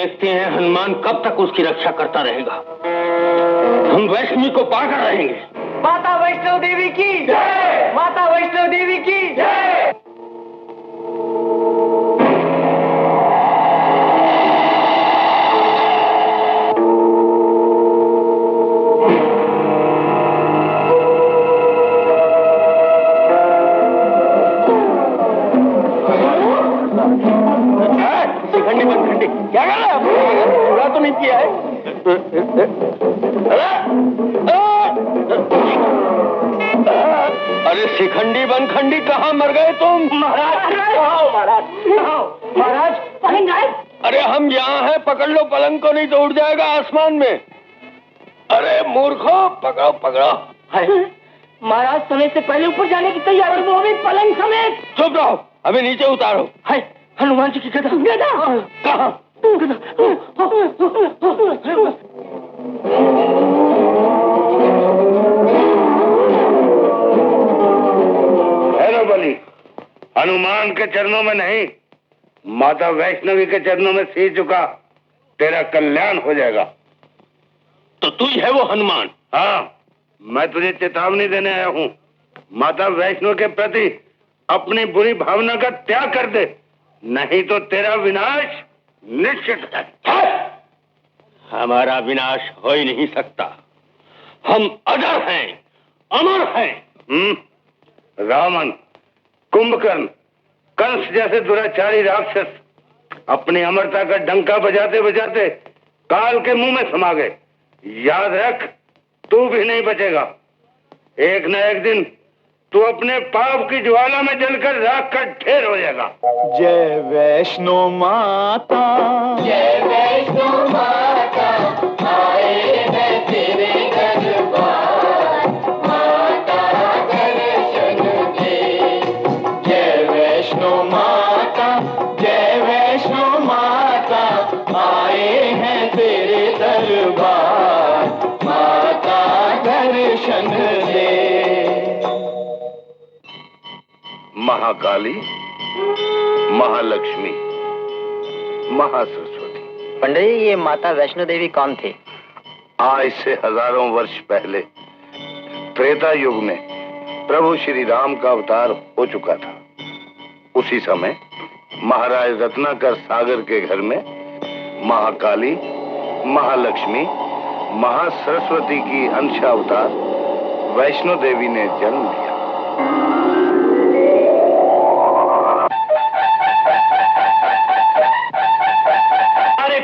देखते हैं हनुमान कब तक उसकी रक्षा करता रहेगा। हम वैष्णवी को पाकर रहेंगे। माता वैष्णो देवी की जय! माता वैष्णो देवी की जय! शिखंडी बनखंडी क्या कर रहा है? पूरा तो नहीं किया है। अरे शिखंडी बनखंडी कहाँ मर गए तुम? महाराज पलंग आए। अरे हम यहाँ हैं, पकड़ लो पलंग को, नहीं तो उड़ जाएगा आसमान में। अरे मूर्खों, पकड़ो पकड़ो। महाराज समय से पहले ऊपर जाने की तैयारी, वो भी पलंग समेत। चुप रहो, अभी नीचे उतारो। है हनुमान जी की गदा। गदा कहाँ? बलि, हनुमान के चरणों में नहीं, माता वैष्णवी के चरणों में सिर झुका, तेरा कल्याण हो जाएगा। तो तू ही है वो हनुमान? हाँ, मैं तुझे चेतावनी देने आया हूँ। माता वैष्णो के प्रति अपनी बुरी भावना का त्याग कर दे, नहीं तो तेरा विनाश निश्चित है। हमारा विनाश हो ही नहीं सकता। हम अजर हैं, अमर हैं। रावण, कुंभकर्ण, कंस जैसे दुराचारी राक्षस अपनी अमरता का डंका बजाते बजाते काल के मुंह में समा गए। याद रख, तू भी नहीं बचेगा। एक न एक दिन तू अपने पाप की ज्वाला में जलकर राख का ढेर हो जाएगा। जय वैष्णो माता, जय वैष्णो माता, आए हैं तेरे दरबार, माता दर्शन दे। जय वैष्णो माता, जय वैष्णो माता, आए हैं तेरे दरबार, माता दर्शन दे। महाकाली, महालक्ष्मी, महासरस्वती। पंडित जी, ये माता वैष्णो देवी कौन थे? आज से हजारों वर्ष पहले त्रेता युग में प्रभु श्री राम का अवतार हो चुका था। उसी समय महाराज रत्नाकर सागर के घर में महाकाली, महालक्ष्मी, महासरस्वती की अंश अवतार वैष्णो देवी ने जन्म लिया।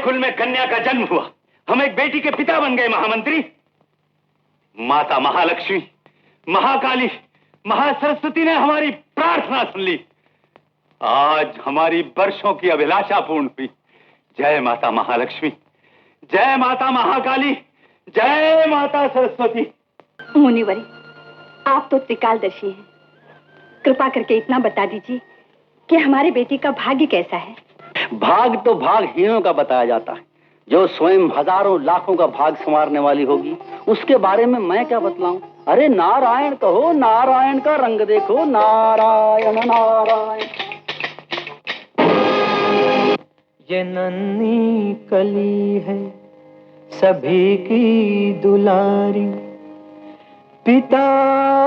कुल में कन्या का जन्म हुआ, हम एक बेटी के पिता बन गए महामंत्री। माता महालक्ष्मी, महाकाली, महासरस्वती ने हमारी प्रार्थना सुन ली। आज हमारी वर्षों की अभिलाषा पूर्ण हुई। जय माता महालक्ष्मी, जय माता महाकाली, जय माता सरस्वती। मुनिवरी, आप तो त्रिकालदर्शी हैं, कृपा करके इतना बता दीजिए कि हमारे बेटी का भाग्य कैसा है। भाग तो भागहीनों का बताया जाता है, जो स्वयं हजारों लाखों का भाग संवारने वाली होगी उसके बारे में मैं क्या बतलाऊं। अरे नारायण कहो, नारायण का रंग देखो, नारायण नारायण। ये नन्ही कली है सभी की दुलारी, पिता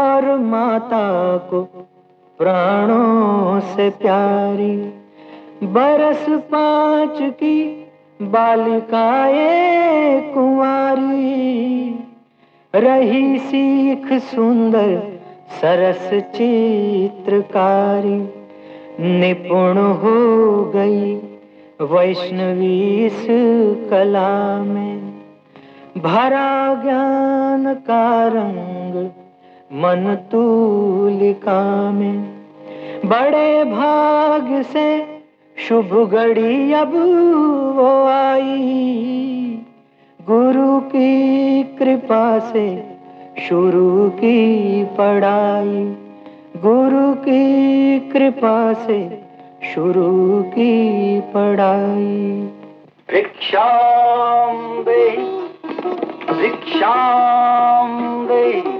और माता को प्राणों से प्यारी, बरस 5 की बालिकाए कुंवारी, रही सीख सुंदर सरस चित्रकारी, निपुण हो गई वैष्णवी इस कला में, भरा ज्ञान का रंग मन तूलिका में, बड़े भाग से शुभ घड़ी अब वो आई, गुरु की कृपा से शुरू की पढ़ाई, गुरु की कृपा से शुरू की पढ़ाई। भिक्षाम देहि, भिक्षाम देहि।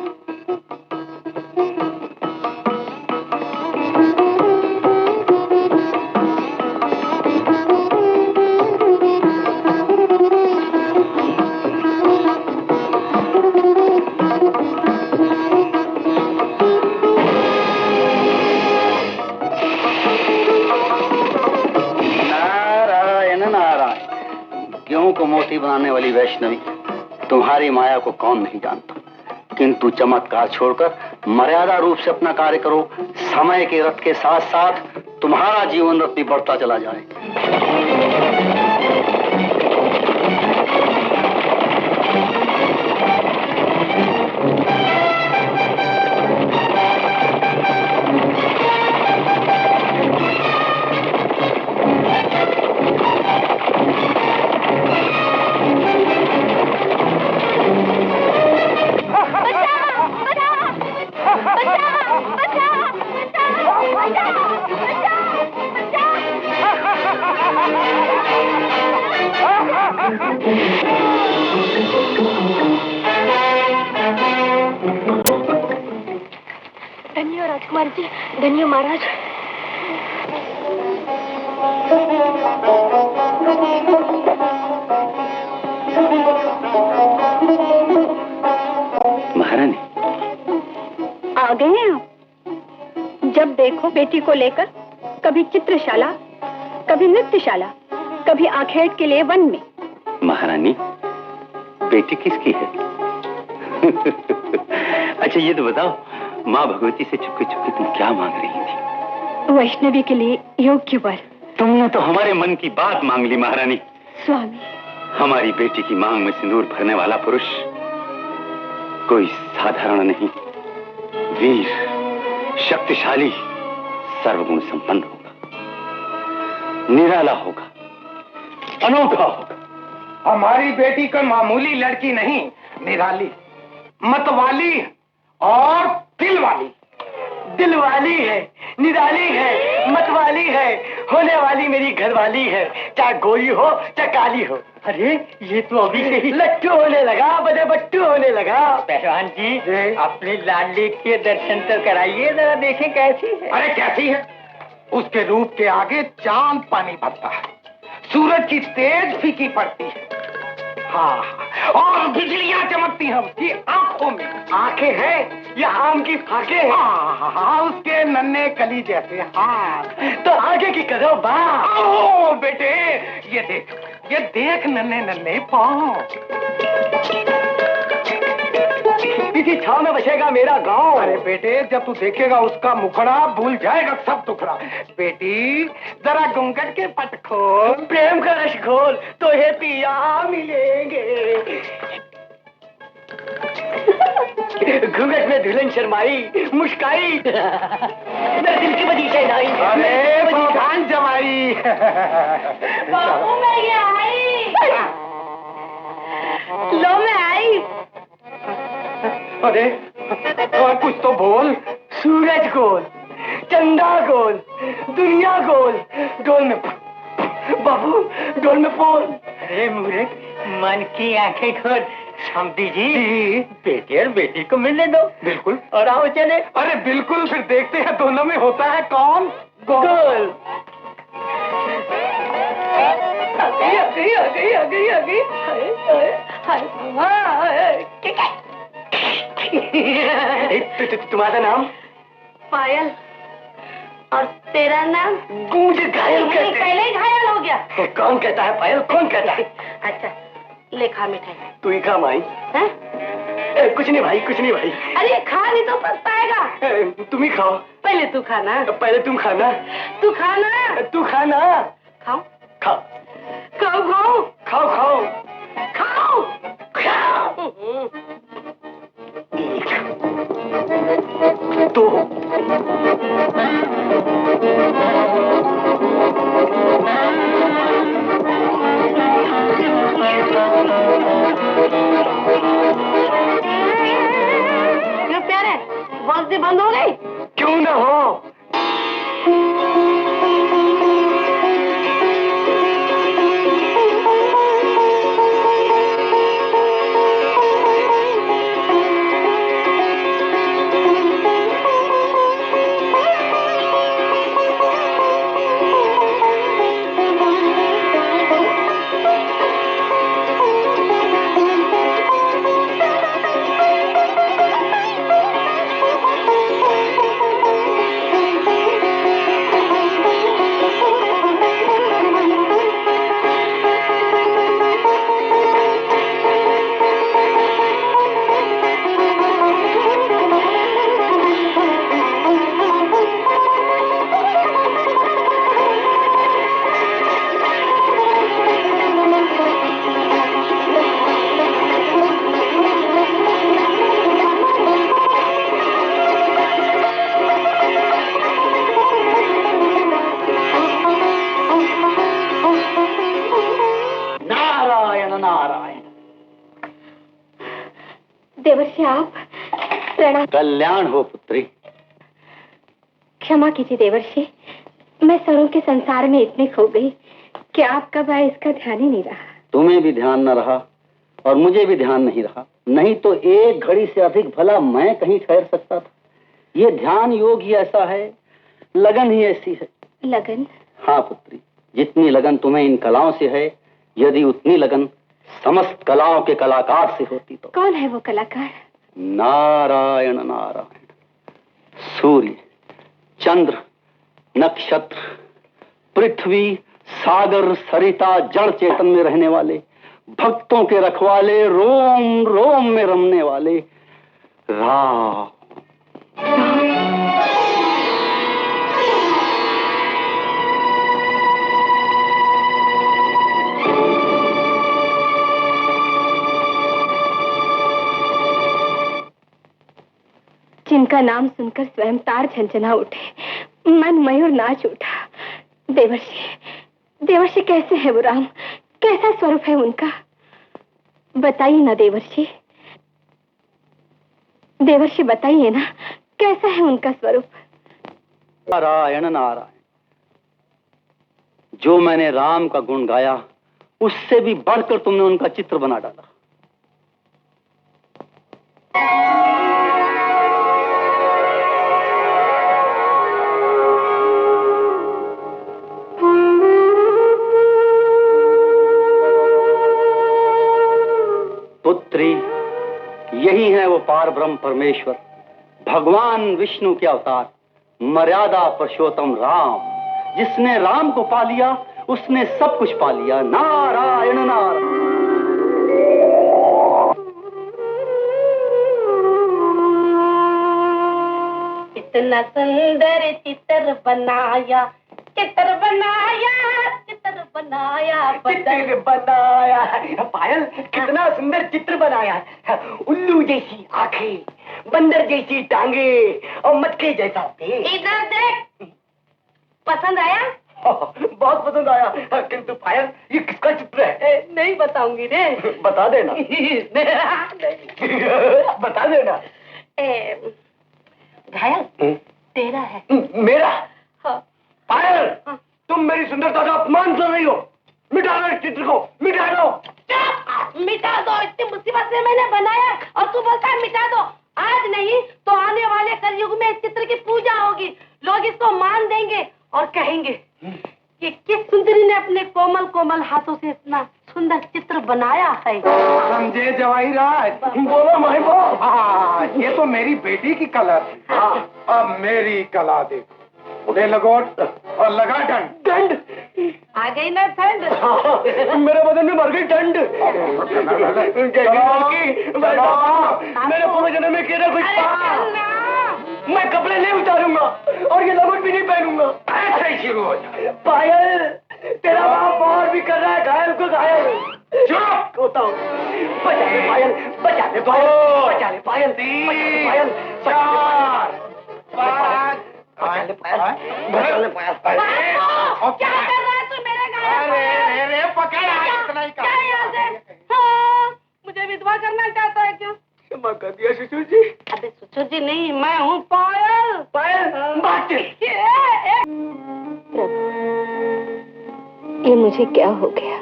नारायण। गेहूं को मोती बनाने वाली वैष्णवी, तुम्हारी माया को कौन नहीं जानता, किंतु चमत्कार छोड़कर मर्यादा रूप से अपना कार्य करो। समय के रथ के साथ साथ तुम्हारा जीवन रथ भी बढ़ता चला जाए। धन्य राजकुमार जी, धन्य महाराज। महारानी आ गए हैं आप। जब देखो बेटी को लेकर कभी चित्रशाला, कभी नृत्यशाला, कभी आखेट के लिए वन में। महारानी, बेटी किसकी है? अच्छा ये तो बताओ, माँ भगवती से चुपके चुपके तुम क्या मांग रही थी? वैष्णवी के लिए योग्य वर। तुमने तो हमारे मन की बात मांग ली महारानी। स्वामी, हमारी बेटी की मांग में सिंदूर भरने वाला पुरुष कोई साधारण नहीं, वीर, शक्तिशाली, सर्वगुण संपन्न होगा, निराला होगा, अनोखा होगा। हमारी बेटी कोई मामूली लड़की नहीं, निराली, मतवाली और दिलवाली। दिलवाली है, निराली है, मतवाली है, होने वाली मेरी घरवाली है, चाहे गोरी हो चाहे काली हो। अरे ये तो अभी से ही लट्टू होने लगा, बड़े बट्टू होने लगा। पहलवान जी, अपने लाडली के दर्शन तो कराइए जरा, देखें कैसी है। अरे कैसी है? उसके रूप के आगे चांद पानी भरता है, सूरज की तेज फीकी पड़ती है। हाँ, और बिजलियां चमकती हैं उसकी आंखों में। आंखें हैं या आम की फाके हैं? हाँ, उसके नन्हे कली जैसे हाथ। तो आगे की करो बात। ओ बेटे, ये देख नन्हे नन्हे पाँव। इसी छाव में बसेगा मेरा गांव। अरे बेटे, जब तू देखेगा उसका मुखड़ा, भूल जाएगा सब टुकड़ा। बेटी जरा घूंघट के पट खोल, प्रेम का रस खोल, तो ये पिया मिलेंगे। घूंघट में दुल्हन शर्माई, मुस्काई, मेरे दिल की बजी शहनाई। अरे बजी जमाई। बाबू मैं आई। लो मैं आई। अरे और कुछ तो बोल। सूरज गोल, चंदा गोल, दुनिया गोल, डोल में बाबू, डोल में पोल। अरे मूर्ख, मन की आंखें खोल। समझी जी, बेटी और बेटी को मिलने दो। बिल्कुल। और आओ चले। अरे बिल्कुल, फिर देखते हैं दोनों में होता है कौन गोल। आ गई। तुम्हारा नाम? पायल। और तेरा नाम? गूंज घायल कहते। पहले ही घायल हो गया। कौन कहता है पायल, कौन कहता है? अच्छा, ले खा मिठाई। तू ही खा माई। कुछ नहीं भाई, कुछ नहीं भाई। अरे खा, नहीं तो पछताएगा। तुम ही खाओ। पहले तू खाना। पहले तुम खाना। तू खाना। तू खाना। खाओ खाओ खाओ खाओ खाओ खाओ खाओ। तो क्यों प्यारे, बंद हो गई? क्यों ना हो। नारायण। देवर्षि आप प्रणाम। कल्याण हो पुत्री। क्षमा कीजिए देवर्षि, मैं स्वरों के संसार में इतनी खो गई कि आप कब आए इसका ध्यान ही नहीं रहा। तुम्हें भी ध्यान न रहा और मुझे भी ध्यान नहीं रहा, नहीं तो एक घड़ी से अधिक भला मैं कहीं ठहर सकता था। ये ध्यान योग ही ऐसा है, लगन ही ऐसी है। लगन? हाँ पुत्री, जितनी लगन तुम्हें इन कलाओं से है, यदि उतनी लगन समस्त कलाओं के कलाकार से होती तो। कौन है वो कलाकार? नारायण नारायण। सूर्य, चंद्र, नक्षत्र, पृथ्वी, सागर, सरिता, जड़ चेतन में रहने वाले, भक्तों के रखवाले, रोम रोम में रमने वाले राम। जिनका नाम सुनकर स्वयं तार झंझना उठे, मन मयूर नाच उठा। देवर्षि, देवर्षि कैसे है वो राम? कैसा स्वरूप है उनका? बताइए ना देवर्षि, देवर्षि बताइए ना, कैसा है उनका स्वरूप? नारायण नारायण। जो मैंने राम का गुण गाया, उससे भी बढ़कर तुमने उनका चित्र बना डाला। पुत्री, यही है वो पार ब्रह्म परमेश्वर, भगवान विष्णु के अवतार, मर्यादा पुरुषोत्तम राम। जिसने राम को पा लिया, उसने सब कुछ पा लिया। नारायण नारायण। इतना सुंदर चित्र बनाया, चित्र बनाया, चित्र बनाया, चित्र बनाया। पायल, कितना सुंदर चित्र बनाया है। उल्लू जैसी आंखें, बंदर जैसी टांगे और मटके जैसा पेट। इधर देख, पसंद आया? बहुत पसंद आया। किंतु पायल, ये किसका चित्र है? नहीं बताऊंगी रे। बता देना। बता देना। घायल तेरा है। मेरा? हाँ। पायल, तुम मेरी सुंदरता का अपमान कर रही हो। मिटा दो इस चित्र को, मिटा दो। मिटा दो, इतनी मुसीबत से मैंने बनाया और तू बोलता है मिटा दो। आज नहीं तो आने वाले कलयुग में इस चित्र की पूजा होगी। लोग इसको मान देंगे और कहेंगे कि किस सुंदरी ने अपने कोमल कोमल हाथों से इतना सुंदर चित्र बनाया है। समझे जवाई राज? बोलो माई बोल। हाँ, ये तो मेरी बेटी की कला थी। हाँ, अब मेरी कला देखो। उधे लगोट और लगा डंड। डंड आ गई ना ठंड? मेरे बदन में मर गई डंड। मेरे पूरे जन्म में किया कुछ। मैं कपड़े नहीं उतारूंगा और ये लगोट भी नहीं पहनूंगा। ऐसे ही शुरू हो जाए। पायल, तेरा बाप और भी कर रहा है घायल को घायल। चुप होता हूँ। बचा ले पायल, बचा ले पायल, बचा ले पायल, पायल, चार, पाँच, बचा ले पायल, बचा ले पायल। क्या कर रहा है तू मेरे घायल? अरे पकड़ा इतना ही हाँ, मुझे विधवा करना चाहता है क्यों? क्षमा कर दिया सुशु जी। अबे सुशु जी नहीं, मैं हूँ पायल। पायल, बात ये मुझे क्या हो गया?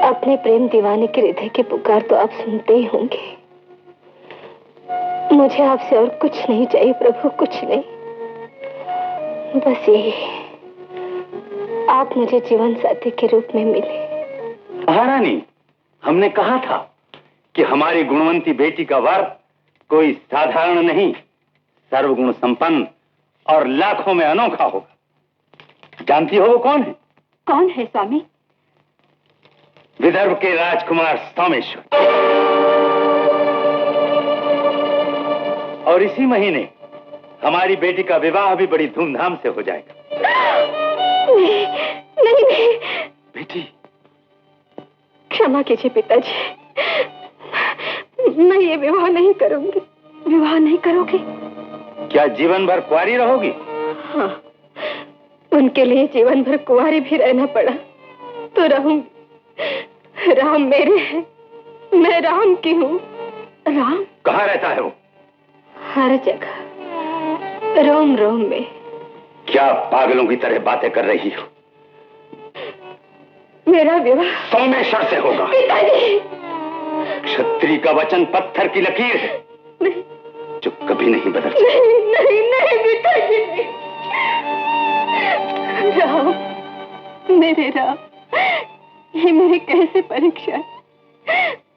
अपने प्रेम दीवाने के हृदय की पुकार तो आप सुनते ही होंगे। मुझे आपसे और कुछ नहीं चाहिए प्रभु, कुछ नहीं। बस यही, आप मुझे जीवन साथी के रूप में मिले। महारानी, हमने कहा था कि हमारी गुणवंती बेटी का वर कोई साधारण नहीं, सर्वगुण संपन्न और लाखों में अनोखा होगा। जानती हो वो कौन है? कौन है स्वामी? विदर्भ के राजकुमार सोमेश्वर। और इसी महीने हमारी बेटी का विवाह भी बड़ी धूमधाम से हो जाएगा। नहीं, नहीं, नहीं। बेटी, क्षमा कीजिए पिताजी, मैं ये विवाह नहीं करूंगी। विवाह नहीं करोगी? क्या जीवन भर कुंवारी रहोगी? हाँ, उनके लिए जीवन भर कुंवारी भी रहना पड़ा तो रहूंगी। राम मेरे हैं, मैं राम की हूँ। राम कहाँ रहता है वो? हर जगह, रोम रोम में। क्या पागलों की तरह बातें कर रही हो? मेरा विवाह सोमेश्वर से होगा। पिताजी, क्षत्रिय का वचन पत्थर की लकीर है नहीं, जो कभी नहीं बदलती। नहीं नहीं नहीं पिताजी, राम, मेरे राम, ये मेरी कैसे परीक्षा है?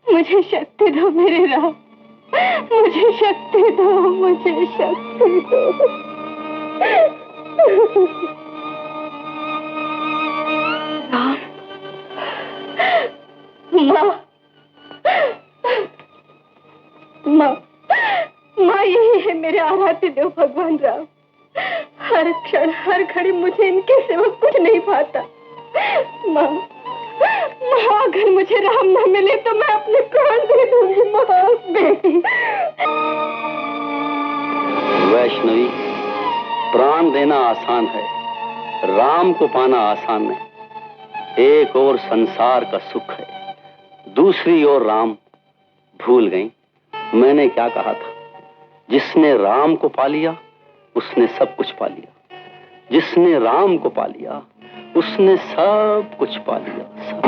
मुझे शक्ति दो मेरे राम, मुझे शक्ति दो, मुझे शक्ति दो। राम, माँ, माँ, माँ यही है मेरे आराध्य देव भगवान राम। हर क्षण हर घड़ी मुझे इनके सिवा कुछ नहीं पाता। माँ, माँ, अगर मुझे राम न मिले तो मैं अपने प्राण दे दूंगी। माँ, बेटी। वैष्णवी, प्राण देना आसान है, राम को पाना आसान नहीं। एक और संसार का सुख है, दूसरी ओर राम। भूल गई मैंने क्या कहा था? जिसने राम को पा लिया उसने सब कुछ पा लिया। जिसने राम को पा लिया उसने सब कुछ पा लिया। सब।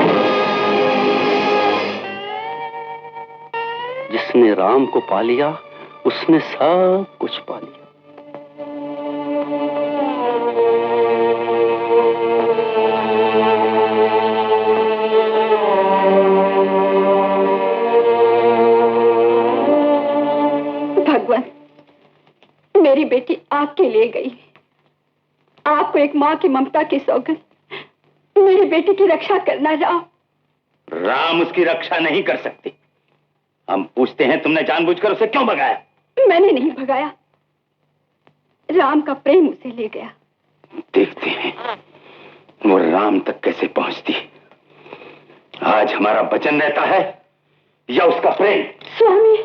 जिसने राम को पा लिया उसने सब कुछ पा लिया। भगवान, मेरी बेटी आपके लिए गई। आपको एक माँ की ममता की सौगंध, मेरी बेटी की रक्षा करना। राम उसकी रक्षा नहीं कर सकती। हम पूछते हैं, तुमने जानबूझकर उसे क्यों भगाया? मैंने नहीं भगाया, राम का प्रेम उसे ले गया। देखते हैं वो राम तक कैसे पहुंचती। आज हमारा वचन रहता है या उसका प्रेम? स्वामी,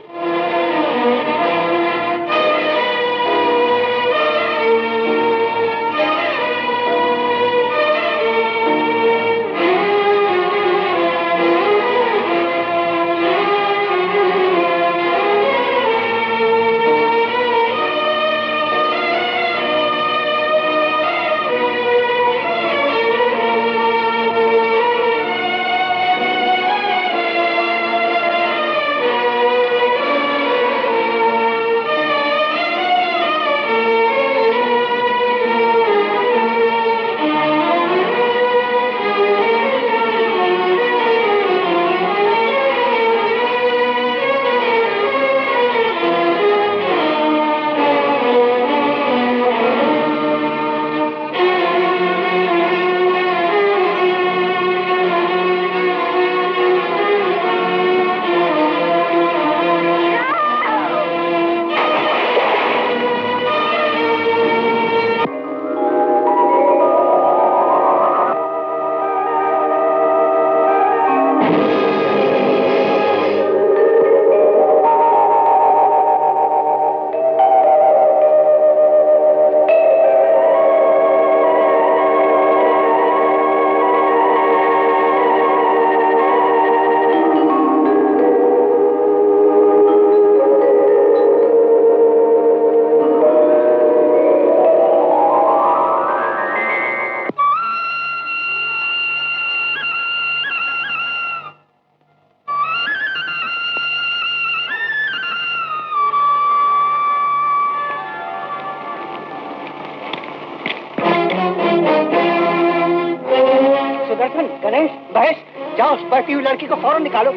गणेश, महेश, जाओ उस बैठी हुई लड़की को फौरन निकालो।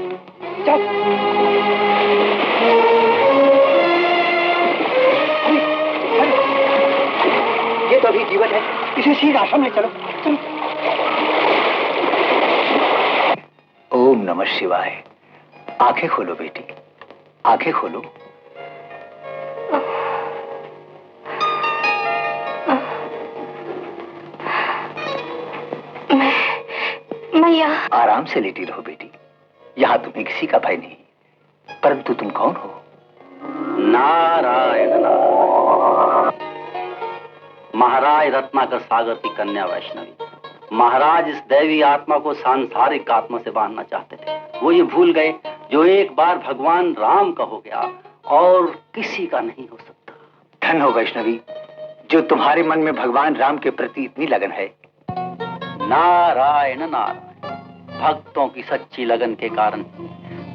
जाओ। ये तो अभी जीवित है, इसे सीधा आश्रम ले चलो। चलो। ओम नमः शिवाय। आंखें खोलो बेटी, आंखें खोलो। आराम से लेटी रहो बेटी, यहाँ तुम्हें किसी का भय नहीं। परंतु तुम कौन हो? नारायण नारायण। महाराज रत्नाकर सागर की कन्या वैष्णवी। महाराज इस दैवी आत्मा को सांसारिक आत्मा से बांधना चाहते थे। वो ये भूल गए जो एक बार भगवान राम का हो गया और किसी का नहीं हो सकता। धन हो वैष्णवी, जो तुम्हारे मन में भगवान राम के प्रति इतनी लगन है। नारायण नारायण, भक्तों की सच्ची लगन के कारण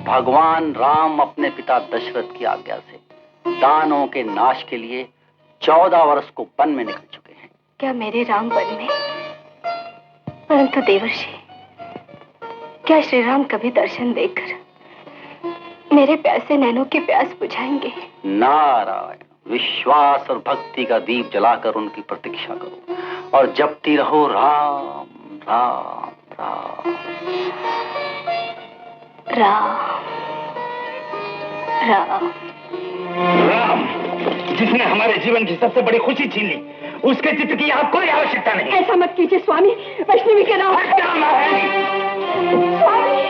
भगवान राम अपने पिता दशरथ की आज्ञा से दानों के नाश के लिए 14 वर्ष को वन में निकल चुके हैं। क्या मेरे राम वन में? परंतु देवर्षि, क्या श्री राम कभी दर्शन देकर मेरे प्यासे नैनों की प्यास बुझाएंगे? नारायण, विश्वास और भक्ति का दीप जलाकर उनकी प्रतीक्षा करो और जपती रहो राम राम राम राम राम राम, जिसने हमारे जीवन की सबसे बड़ी खुशी छीन ली, उसके चित्र की यहाँ कोई आवश्यकता नहीं। ऐसा मत कीजिए स्वामी, वैष्णवी के नाम। स्वामी,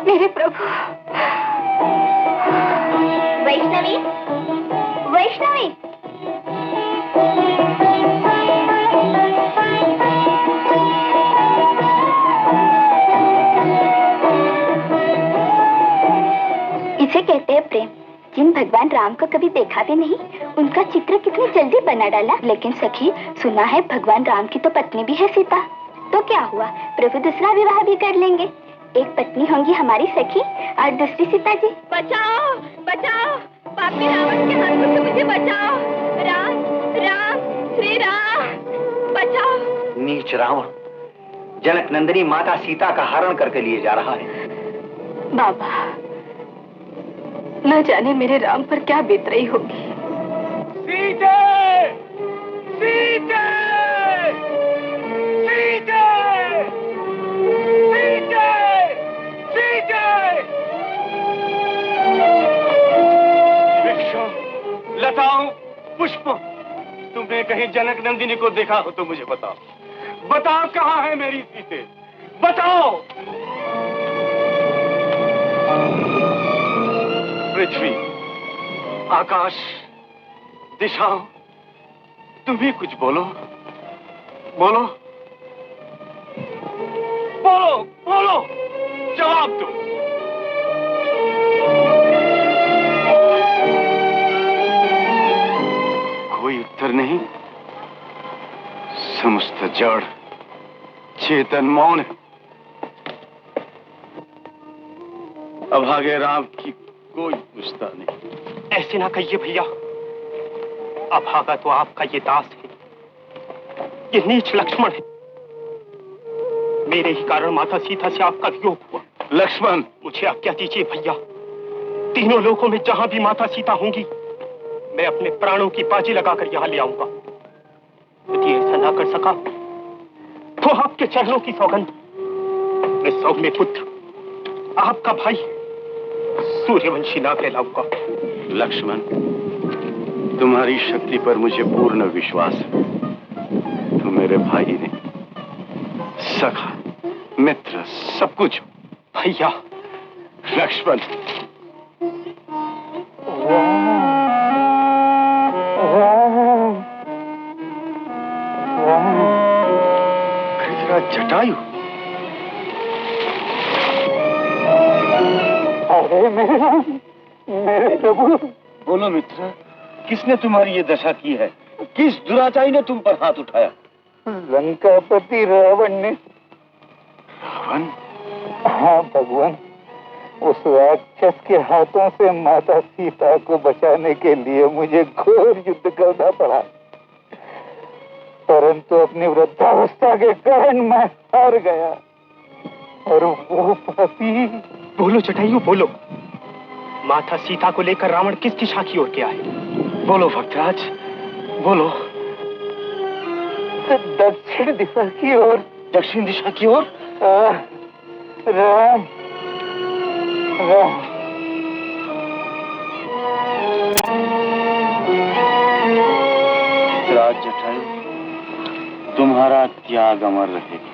मेरे प्रभु। वैष्णवी, वैष्णवी, इसे कहते हैं प्रेम। जिन भगवान राम को कभी देखा भी नहीं, उनका चित्र कितनी जल्दी बना डाला। लेकिन सखी, सुना है भगवान राम की तो पत्नी भी है सीता। तो क्या हुआ, प्रभु दूसरा विवाह भी कर लेंगे। एक पत्नी होंगी हमारी सखी और दूसरी सीता जी। बचाओ बचाओ, पापी रावण के हाथों से मुझे बचाओ। राम राम श्री राम, बचाओ। नीच रावण जनक नंदिनी माता सीता का हरण करके लिए जा रहा है। बाबा, न जाने मेरे राम पर क्या बीत रही होगी। सीते! सीते! सीते! सीते! सीते! वृक्षों, लताओं, पुष्पों, तुमने कहीं जनक नंदिनी को देखा हो तो मुझे बताओ। बताओ कहाँ है मेरी सीते, बताओ। पृथ्वी, आकाश, दिशाओं, तुम भी कुछ बोलो, बोलो, बोलो, बोलो, जवाब दो। कोई उत्तर नहीं। समस्त जड़ चेतन मौन है। अभागे राम की कोई पूछता नहीं। ऐसे ना कहिए भैया, अभागा तो आपका ये दास है, ये नीच लक्ष्मण है। मेरे ही कारण माता सीता से आपका वियोग हुआ। लक्ष्मण, मुझे आज्ञा दीजिए भैया, तीनों लोकों में जहां भी माता सीता होंगी, मैं अपने प्राणों की बाजी लगाकर यहां ले आऊंगा। यदि ऐसा ना कर सका तो आपके चरणों की सौगंध, मैं सौम्य पुत्र, आपका भाई, सूर्यवंशी ना कहलाऊंगा। लक्ष्मण, तुम्हारी शक्ति पर मुझे पूर्ण विश्वास है। तुम मेरे भाई ने, सखा, मित्र, सब कुछ। भैया। लक्ष्मण, जटायु, अरे मेरे प्रभु। बोलो मित्र, किसने तुम्हारी ये दशा की है? किस दुराचारी ने तुम पर हाथ उठाया? लंकापति रावण ने। रावण? हाँ भगवान, उस राक्षस के हाथों से माता सीता को बचाने के लिए मुझे घोर युद्ध करना पड़ा, परंतु अपनी वृद्धावस्था के कारण मैं हार गया। और वो पापी। बोलो जटायु, बोलो। माता सीता को लेकर रावण किस दिशा की ओर गया है? बोलो भक्तराज, बोलो। दक्षिण दिशा की ओर। दक्षिण दिशा की ओर? राम राम। राज जटायु, तुम्हारा त्याग अमर रहेगा।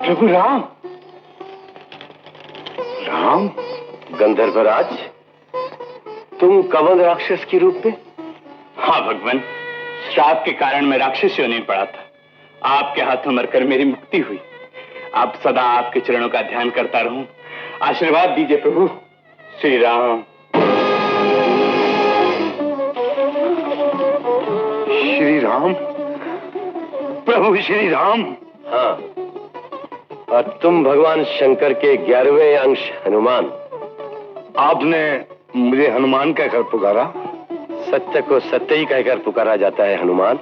प्रभु राम। राम? गंधर्वराज, तुम कवन राक्षस के रूप में? हाँ भगवान, श्राप के कारण मैं राक्षस होने पड़ा था। आपके हाथों मरकर मेरी मुक्ति हुई। अब सदा आपके चरणों का ध्यान करता रहूं। आशीर्वाद दीजिए प्रभु। श्री राम। श्री राम? प्रभु श्री राम। हाँ, और तुम भगवान शंकर के 11वें अंश हनुमान। आपने मुझे हनुमान कहकर पुकारा? सत्य को सत्य ही कहकर पुकारा जाता है हनुमान।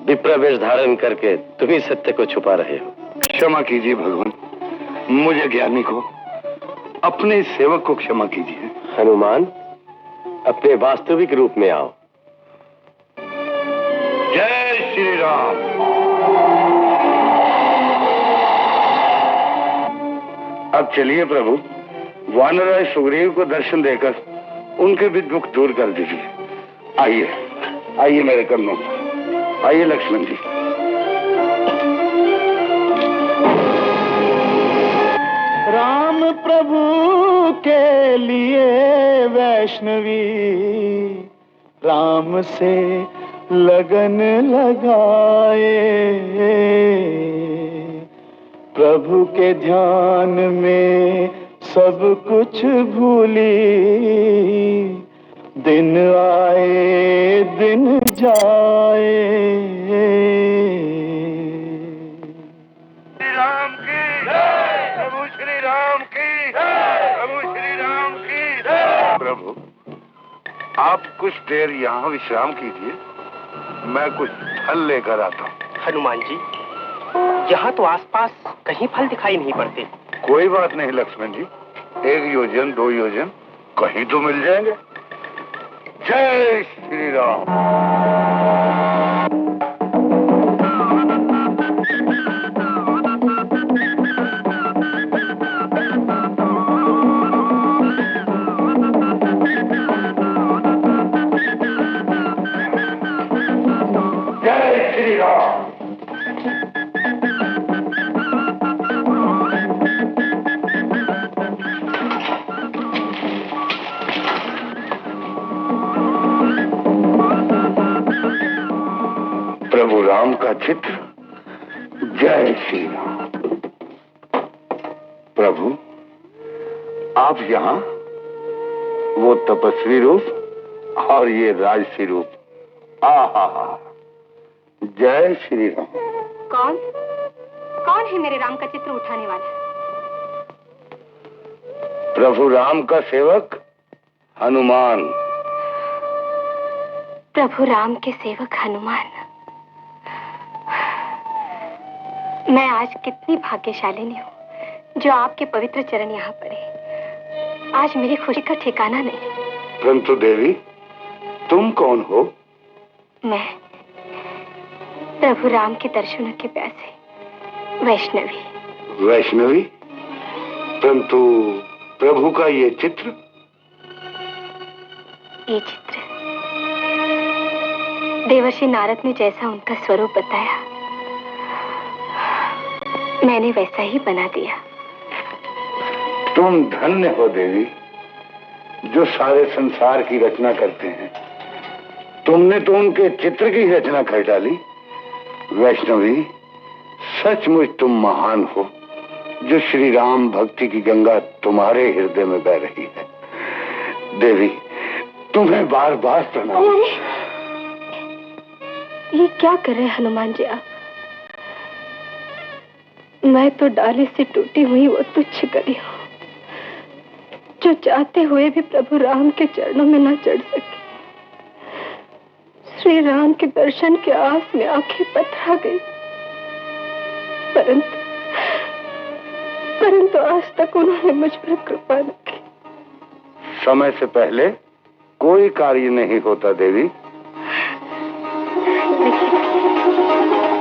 विप्र वेश धारण करके तुम ही सत्य को छुपा रहे हो। क्षमा कीजिए भगवान, मुझे ज्ञानी को, अपने सेवक को क्षमा कीजिए। हनुमान, अपने वास्तविक रूप में आओ। जय श्री राम। अब चलिए प्रभु, वानराज सुग्रीव को दर्शन देकर उनके भी दुख दूर कर दीजिए। आइए आइए मेरे कन्नों, आइए लक्ष्मण जी। राम प्रभु के लिए वैष्णवी राम से लगन लगाए, प्रभु के ध्यान में सब कुछ भूली, दिन आए दिन जाए। श्री राम की जय। प्रभु श्री राम की जय। प्रभु श्री राम की जय। प्रभु, आप कुछ देर यहाँ विश्राम कीजिए, मैं कुछ फल लेकर आता हूँ। हनुमान जी, यहाँ तो आसपास कहीं फल दिखाई नहीं पड़ते। कोई बात नहीं लक्ष्मण जी, 1 योजन 2 योजन कहीं तो मिल जाएंगे। जय श्री राम। जय श्री राम। प्रभु राम का चित्र। जय श्री राम। प्रभु, आप यहाँ, वो तपस्वी रूप और ये राजसी रूप। आहा, जय श्री राम। कौन कौन है मेरे राम का चित्र उठाने वाला? प्रभु राम का सेवक हनुमान। प्रभु राम के सेवक हनुमान। मैं आज कितनी भाग्यशालिनी हूँ जो आपके पवित्र चरण यहाँ पड़े। आज मेरी खुशी का ठिकाना नहीं। परंतु देवी, तुम कौन हो? मैं प्रभु राम के दर्शनों के प्यासे वैष्णवी। वैष्णवी? परंतु प्रभु का ये चित्र? ये चित्र देवर्षि नारद ने जैसा उनका स्वरूप बताया, मैंने वैसा ही बना दिया। तुम धन्य हो देवी, जो सारे संसार की रचना करते हैं। तुमने तो उनके चित्र की रचना कर डाली। वैष्णवी, सचमुच तुम महान हो, जो श्री राम भक्ति की गंगा तुम्हारे हृदय में बह रही है। देवी, तुम्हें बार बार प्रणाम। ये क्या कर रहे हैं हनुमान जी आप? मैं तो डाले से टूटी हुई वो तुच्छ कली हूँ, जो चाहते हुए भी प्रभु राम के चरणों में न चढ़ सके। श्री राम के दर्शन के आस में आंखें पथरा गई, परंतु आज तक उन्होंने मुझ पर कृपा न की। समय से पहले कोई कार्य नहीं होता देवी।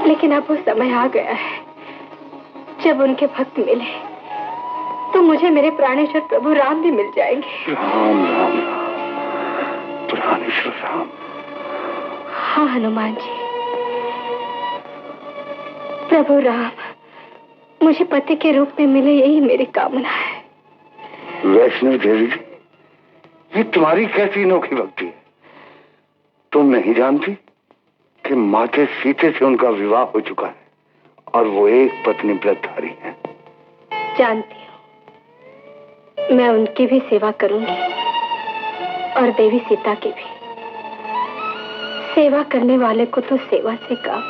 लेकिन अब वो समय आ गया है जब उनके भक्त मिले तो मुझे मेरे प्राणेश्वर प्रभु राम भी मिल जाएंगे। राम राम राम, प्राणेश्वर राम। हाँ हनुमान जी, प्रभु राम मुझे पति के रूप में मिले, यही मेरी कामना है। वैष्णव देवी, ये तुम्हारी कैसी अनोखी भक्ति है? तुम नहीं जानती कि माते सीते से उनका विवाह हो चुका है और वो एक पत्नी व्रतधारी है। जानती हूँ, मैं उनकी भी सेवा करूंगी और देवी सीता की भी। सेवा करने वाले को तो सेवा से काम।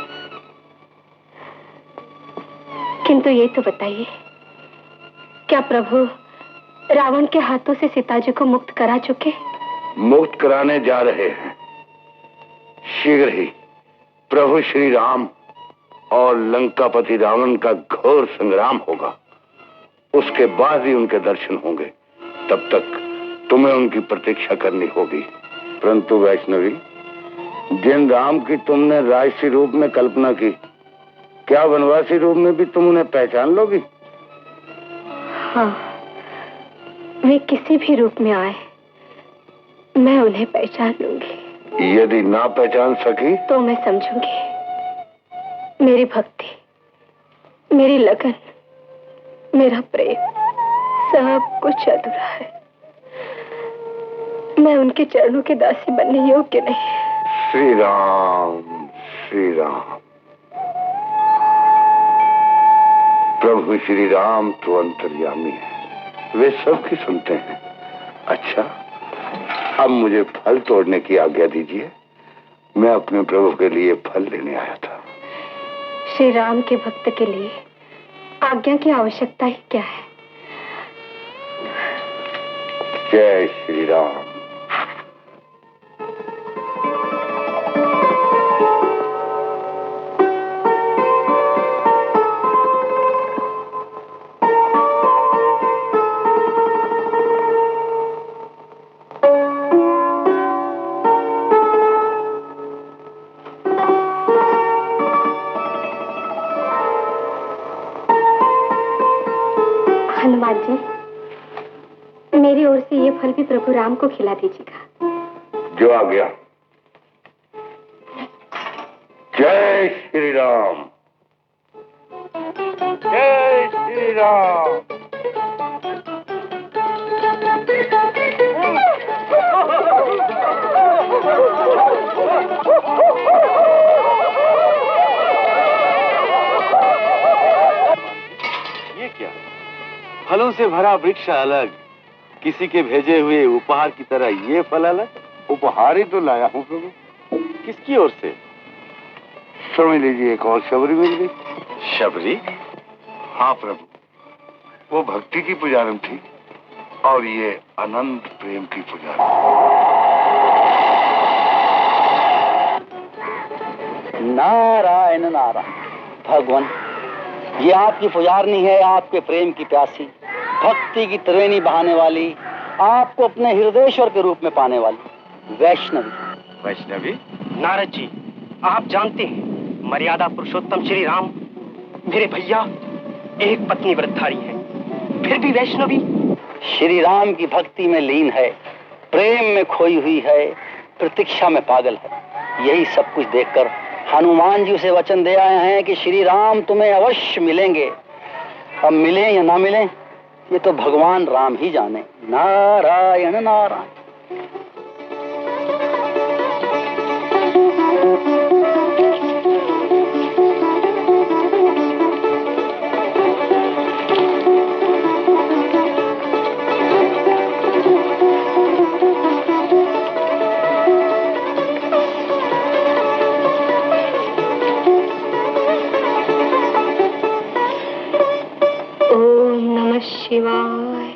किंतु ये तो बताइए, क्या प्रभु रावण के हाथों से सीता जी को मुक्त करा चुके? मुक्त कराने जा रहे हैं। शीघ्र ही प्रभु श्री राम और लंकापति रावण का घोर संग्राम होगा। उसके बाद ही उनके दर्शन होंगे। तब तक तुम्हें उनकी प्रतीक्षा करनी होगी। परंतु वैष्णवी, जिन राम की तुमने राजसी रूप में कल्पना की, क्या वनवासी रूप में भी तुम उन्हें पहचान लोगी? हाँ, वे किसी भी रूप में आए मैं उन्हें पहचान लूंगी। यदि ना पहचान सकी तो मैं समझूंगी मेरी भक्ति, मेरी लगन, मेरा प्रेम सब कुछ अधूरा है। मैं उनके चरणों की दासी बनने योग्य नहीं। श्री राम, श्री राम। प्रभु श्री राम तो अंतर्यामी है, वे सबकी सुनते हैं। अच्छा, अब मुझे फल तोड़ने की आज्ञा दीजिए। मैं अपने प्रभु के लिए फल लेने आया था। श्री राम के भक्त के लिए आज्ञा की आवश्यकता ही क्या है? जय श्री राम। हनुमान जी, मेरी ओर से ये फल भी प्रभु राम को खिला दीजिएगा। जो आ गया। जय श्री राम, जय श्री राम। ये क्या? फलों से भरा वृक्ष अलग किसी के भेजे हुए उपहार की तरह ये फल अलग? उपहार ही तो लाया हूँ प्रभु। किसकी ओर से? समझ लीजिए एक और शबरी मिल गई। शबरी? हाँ प्रभु, वो भक्ति की पुजारन थी और ये अनंत प्रेम की पुजारन। नारायण नारायण। भगवान, ये आपकी पुजारनी है, आपके प्रेम की प्यासी, भक्ति की त्रिवेणी बहाने वाली, आपको अपने हृदयेश्वर के रूप में पाने वाली वैष्णवी। वैष्णवी? नारद जी, आप जानते हैं मर्यादा पुरुषोत्तम श्री राम मेरे भैया एक पत्नी व्रतधारी हैं, फिर भी वैष्णवी। श्री राम की भक्ति में लीन है, प्रेम में खोई हुई है, प्रतीक्षा में पागल है। यही सब कुछ देखकर हनुमान जी उसे वचन दे आए हैं कि श्री राम तुम्हें अवश्य मिलेंगे। अब मिले या ना मिले ये तो भगवान राम ही जाने। नारायण नारायण। शिवाय,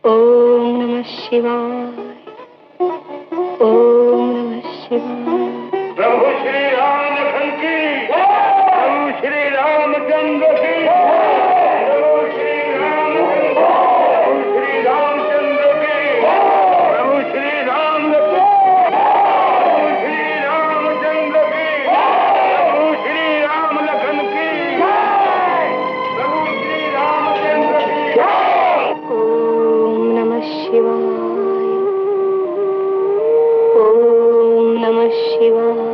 ओम नमः शिवाय, ओम नमः शिवाय। प्रभु श्री राम की, प्रभु श्री रामचंद्र की, प्रभु श्री रामचंद्र की, प्रभु श्री राम की, प्रभु श्री रामचंद्र की, प्रभु श्री राम लखन की, प्रभु श्री रामचंद्र की। ओम नमः शिवाय, ओम नमः शिवाय।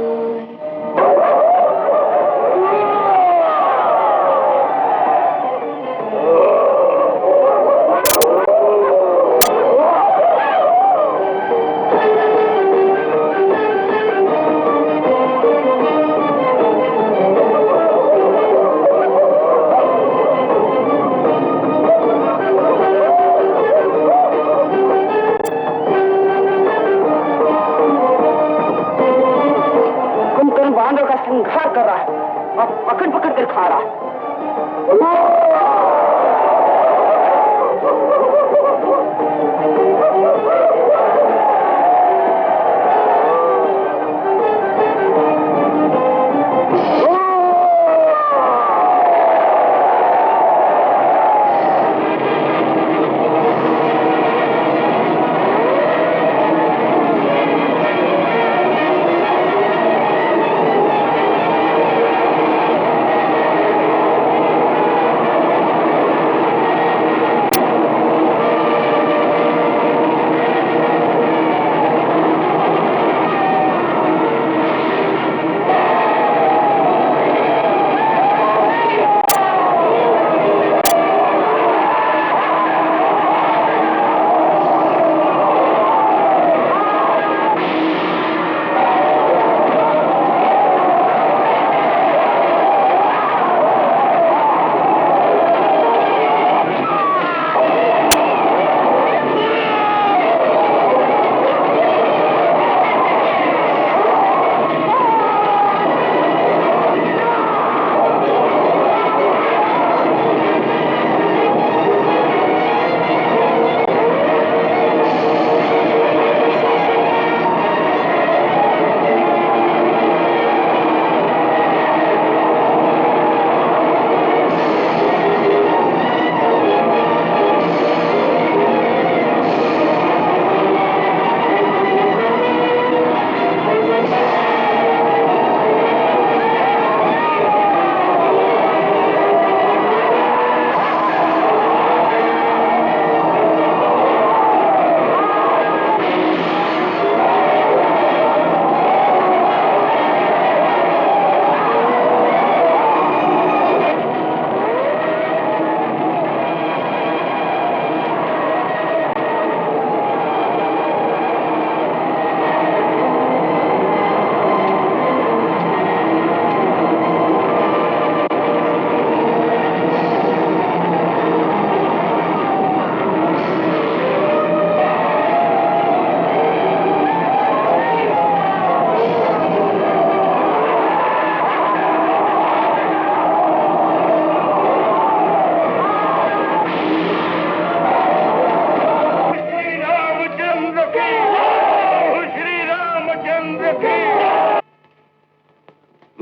बांधों का संहार कर रहा है और पकड़ पकड़ कर खा रहा है।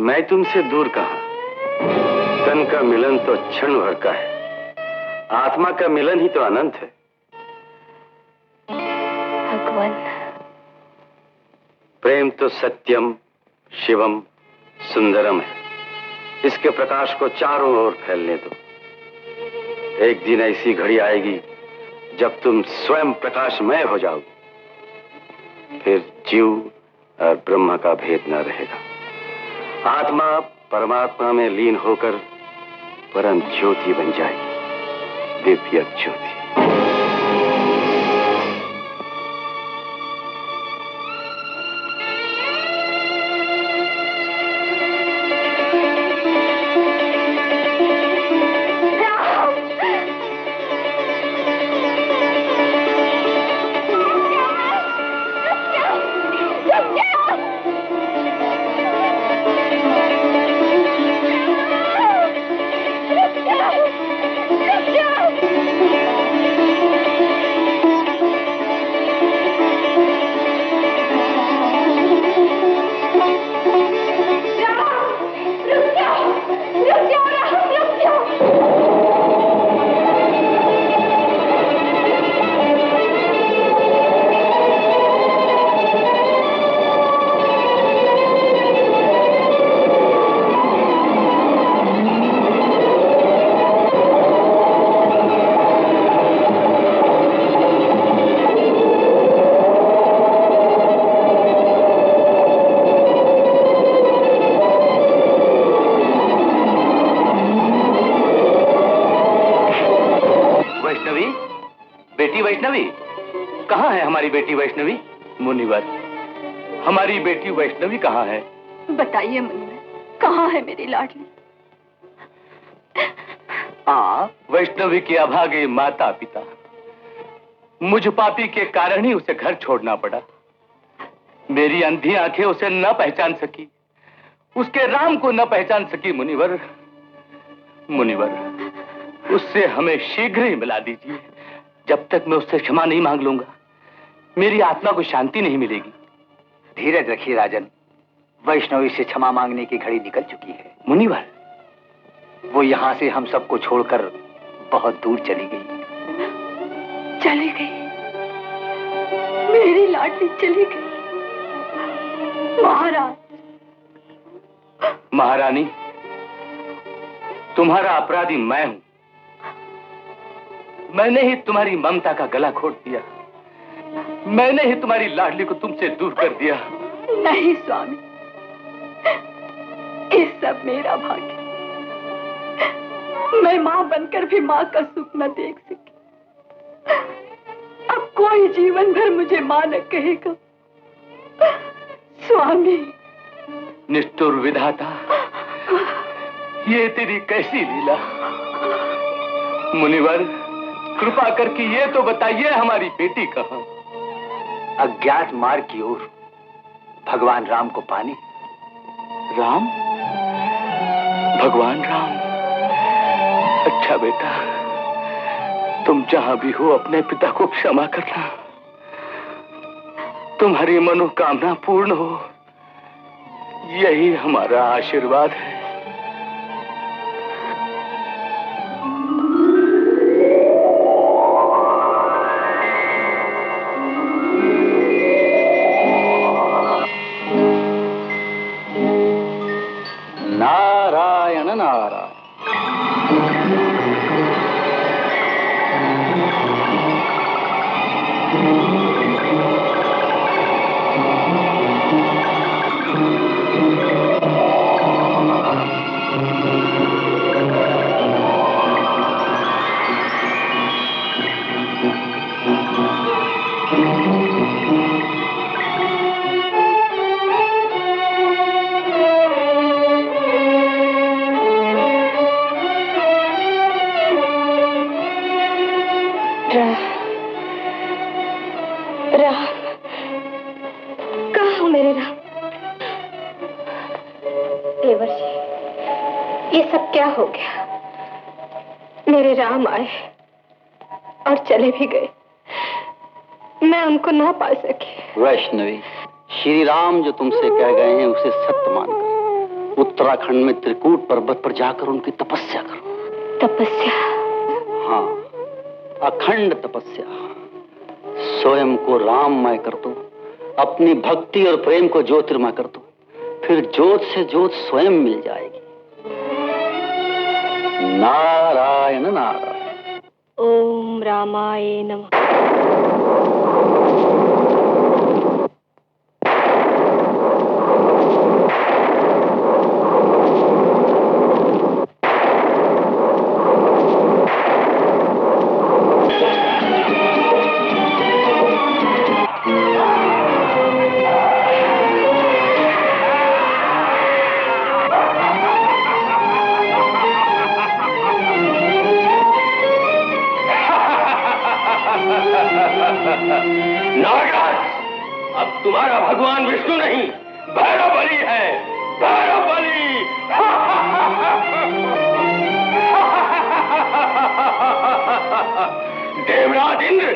मैं तुमसे दूर कहां? तन का मिलन तो क्षण भर का है, आत्मा का मिलन ही तो अनंत है। भगवान, प्रेम तो सत्यम शिवम सुंदरम है। इसके प्रकाश को चारों ओर फैलने दो। एक दिन ऐसी घड़ी आएगी जब तुम स्वयं प्रकाशमय हो जाओगे। फिर जीव और ब्रह्म का भेद न रहेगा। आत्मा परमात्मा में लीन होकर परम ज्योति बन जाएगी, दिव्य ज्योति। बेटी वैष्णवी, कहाँ है हमारी बेटी वैष्णवी? मुनिवर, हमारी बेटी वैष्णवी कहाँ है? बताइए मुनिवर, कहाँ है मेरी लाडली? वैष्णवी के अभागे माता पिता, मुझ पापी के कारण ही उसे घर छोड़ना पड़ा। मेरी अंधी आंखें उसे न पहचान सकी, उसके राम को न पहचान सकी। मुनिवर, मुनिवर, उससे हमें शीघ्र ही मिला दीजिए। जब तक मैं उससे क्षमा नहीं मांग लूंगा, मेरी आत्मा को शांति नहीं मिलेगी। धीरज रखिए राजन, वैष्णवी से क्षमा मांगने की घड़ी निकल चुकी है। मुनिवर, वो यहाँ से हम सबको छोड़कर बहुत दूर चली गई। चली गई? मेरी लाडली चली गई? महाराज। महारानी, तुम्हारा अपराधी मैं हूं। मैंने ही तुम्हारी ममता का गला घोट दिया। मैंने ही तुम्हारी लाडली को तुमसे दूर कर दिया। नहीं स्वामी, ये सब मेरा भाग्य। मैं मां बनकर भी मां का सुख न देख सकी। अब कोई जीवन भर मुझे मां न कहेगा। स्वामी। निष्ठुर विधाता, ये तेरी कैसी लीला। मुनिवर, कृपा करके ये तो बताइए, हमारी बेटी कहाँ? अज्ञात मार्ग की ओर भगवान राम को पाने। राम? भगवान राम? अच्छा बेटा, तुम जहां भी हो अपने पिता को क्षमा करना। तुम्हारी मनोकामना पूर्ण हो, यही हमारा आशीर्वाद है। नारायण नारायण। हो गया? मेरे राम आए और चले भी गए, मैं उनको ना पा सकी। वैष्णवी, श्री राम जो तुमसे कह गए हैं उसे सत्य मानकर उत्तराखंड में त्रिकूट पर्वत पर जाकर उनकी तपस्या करो। तपस्या? हाँ, अखंड तपस्या। स्वयं को राममय कर दो, अपनी भक्ति और प्रेम को ज्योतिर्मय कर दो, फिर ज्योत से ज्योत स्वयं मिल जाएगी। नारायण नारायण। ओम रामाय नमः। नागराज, अब तुम्हारा भगवान विष्णु नहीं, भैरव बलि है, भैरव बलि। देवराज इंद्र,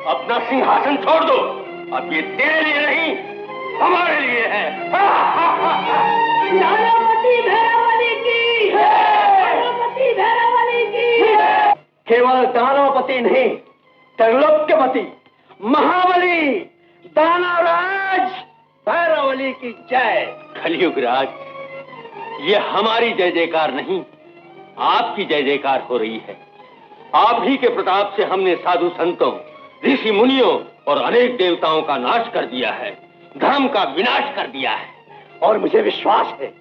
अपना सिंहासन छोड़ दो, अब ये तेरे लिए नहीं, हमारे लिए है। नारावती भैरव बलि की, नारावती भैरव बलि की। केवल दानवपति नहीं, त्रैलोक्यपति महाबली दानवराज भैरवली की जय। कलयुग राज, ये हमारी जय जयकार नहीं, आपकी जय जयकार हो रही है। आप ही के प्रताप से हमने साधु संतों, ऋषि मुनियों और अनेक देवताओं का नाश कर दिया है, धर्म का विनाश कर दिया है। और मुझे विश्वास है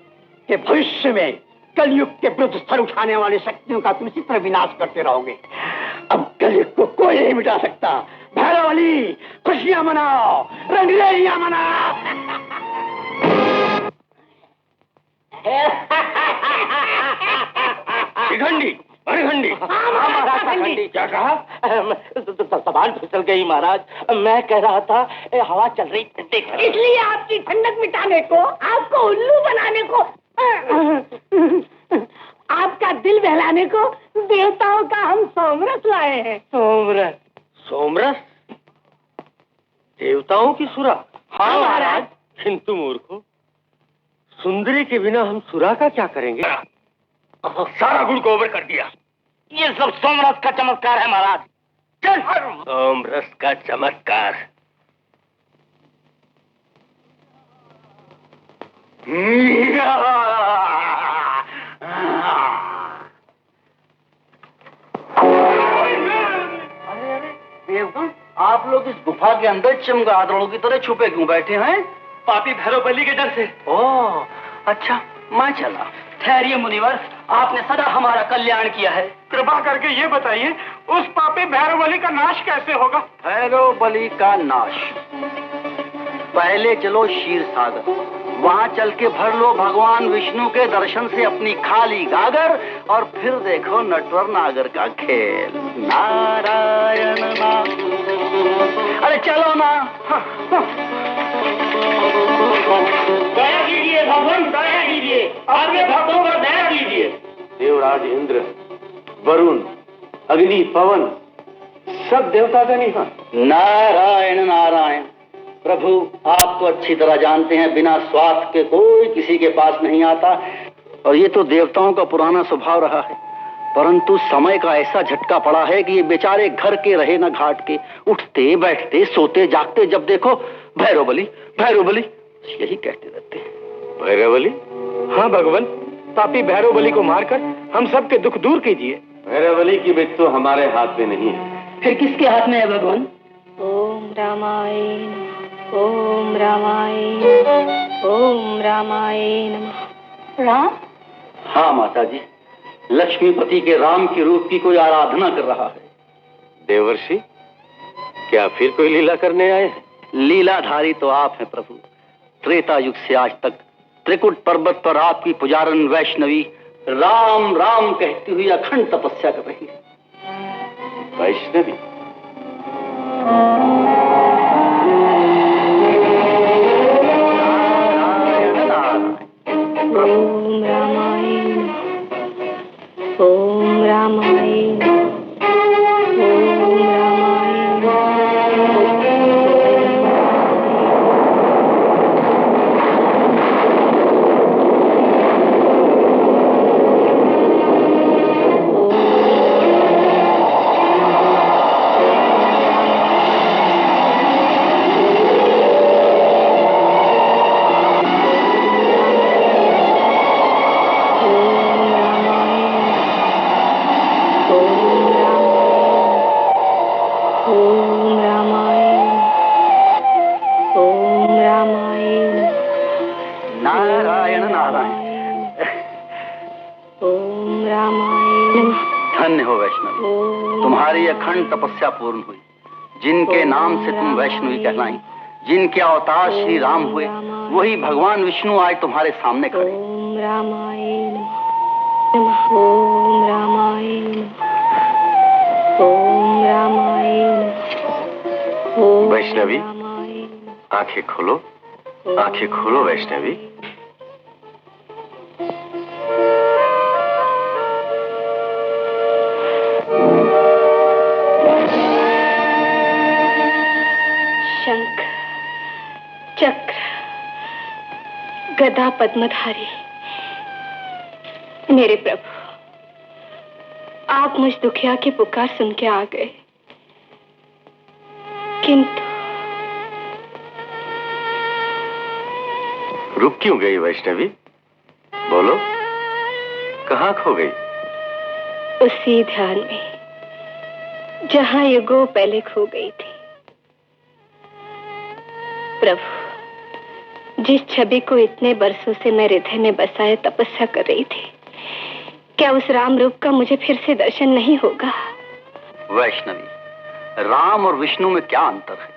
कि भविष्य में कलयुग के विरुद्ध सर उठाने वाली शक्तियों का तुम इसी तरह विनाश करते रहोगे। अब कलयुग को कोई नहीं मिटा सकता। भैरवली, खुशियां मनाओ, रंगरेलियां मनाओ। शिखंडी, अरखंडी। क्या कहा? जबान फिसल गई महाराज। मैं कह रहा था हवा चल रही ठंडी, इसलिए आपकी ठंडक मिटाने को, आपको उल्लू बनाने को, आपका दिल बहलाने को देवताओं का हम सोमरस लाए हैं। सोमरस? सोमरस? देवताओं की सुरा? हाँ महाराज। किंतु मूर्खों, सुंदरी के बिना हम सुरा का क्या करेंगे? सारा गुड़ गोबर कर दिया। ये सब सोमरस का चमत्कार है महाराज। चल। सोमरस का चमत्कार। देवगण, आप लोग इस गुफा के अंदर चमगादड़ों की तरह छुपे क्यों बैठे हैं? पापी भैरव बलि के डर से। ओह, अच्छा, मैं चला। ठहरिए मुनिवर, आपने सदा हमारा कल्याण किया है। कृपा करके ये बताइए, उस पापी भैरव बलि का नाश कैसे होगा? भैरव बलि का नाश? पहले चलो क्षीर सागर, वहां चल के भर लो भगवान विष्णु के दर्शन से अपनी खाली गागर, और फिर देखो नटवर नागर का खेल। नारायण नाम। अरे चलो ना। दया कीजिए भगवान, दया कीजिए, आपके भक्तों पर दया कीजिए। देवराज इंद्र, वरुण, अग्नि, पवन, सब देवता का निशान। नारायण नारायण। प्रभु, आप तो अच्छी तरह जानते हैं, बिना स्वार्थ के कोई किसी के पास नहीं आता, और ये तो देवताओं का पुराना स्वभाव रहा है। परंतु समय का ऐसा झटका पड़ा है कि ये बेचारे घर के रहे न घाट के, उठते बैठते सोते जागते जब देखो भैरव बलि, भैरव बलि, यही कहते रहते हैं। भैरव बलि? हाँ भगवान, पापी भैरव बलि को मारकर हम सबके दुख दूर कीजिए। भैरव बलि की मृत्यु हमारे हाथ में नहीं है। फिर किसके हाथ में है भगवान? ओम रामाय नमः, ओम रामाय नमः, ओम रामाय नमः। राम? हाँ माता जी, लक्ष्मीपति के राम के रूप की कोई आराधना कर रहा है। देवर्षि, क्या फिर कोई लीला करने आए हैं? लीलाधारी तो आप हैं प्रभु। त्रेता युग से आज तक त्रिकुट पर्वत पर आपकी पुजारन वैष्णवी राम राम कहती हुई अखंड तपस्या कर रही है। वैष्णवी? ओम रामाय नमः, ओम रामाय नमः, ओम रामाय नमः। नारायण। ओम रामायण। धन्य हो वैष्णवी, तुम्हारी अखंड तपस्या पूर्ण हुई। जिनके नाम से तुम वैष्णवी कहलाई, जिनके अवतार श्री राम हुए, वही भगवान विष्णु आज तुम्हारे सामने खड़े। ओम रामायण नमः। ओम रामायण। ओम रामायण। वैष्णवी, आंखें खोलो, आंखें खोलो वैष्णवी। शंख, चक्र, गदा पद्मधारी, मेरे प्रभु, आप मुझ दुखिया की पुकार सुन के आ गए, किंतु रुक क्यों गई वैष्णवी? बोलो, कहाँ खो गई? उसी ध्यान में जहां युगों पहले खो गई थी। प्रभु, जिस छवि को इतने बरसों से मैं हृदय में बसाए तपस्या कर रही थी, क्या उस राम रूप का मुझे फिर से दर्शन नहीं होगा? वैष्णवी, राम और विष्णु में क्या अंतर है?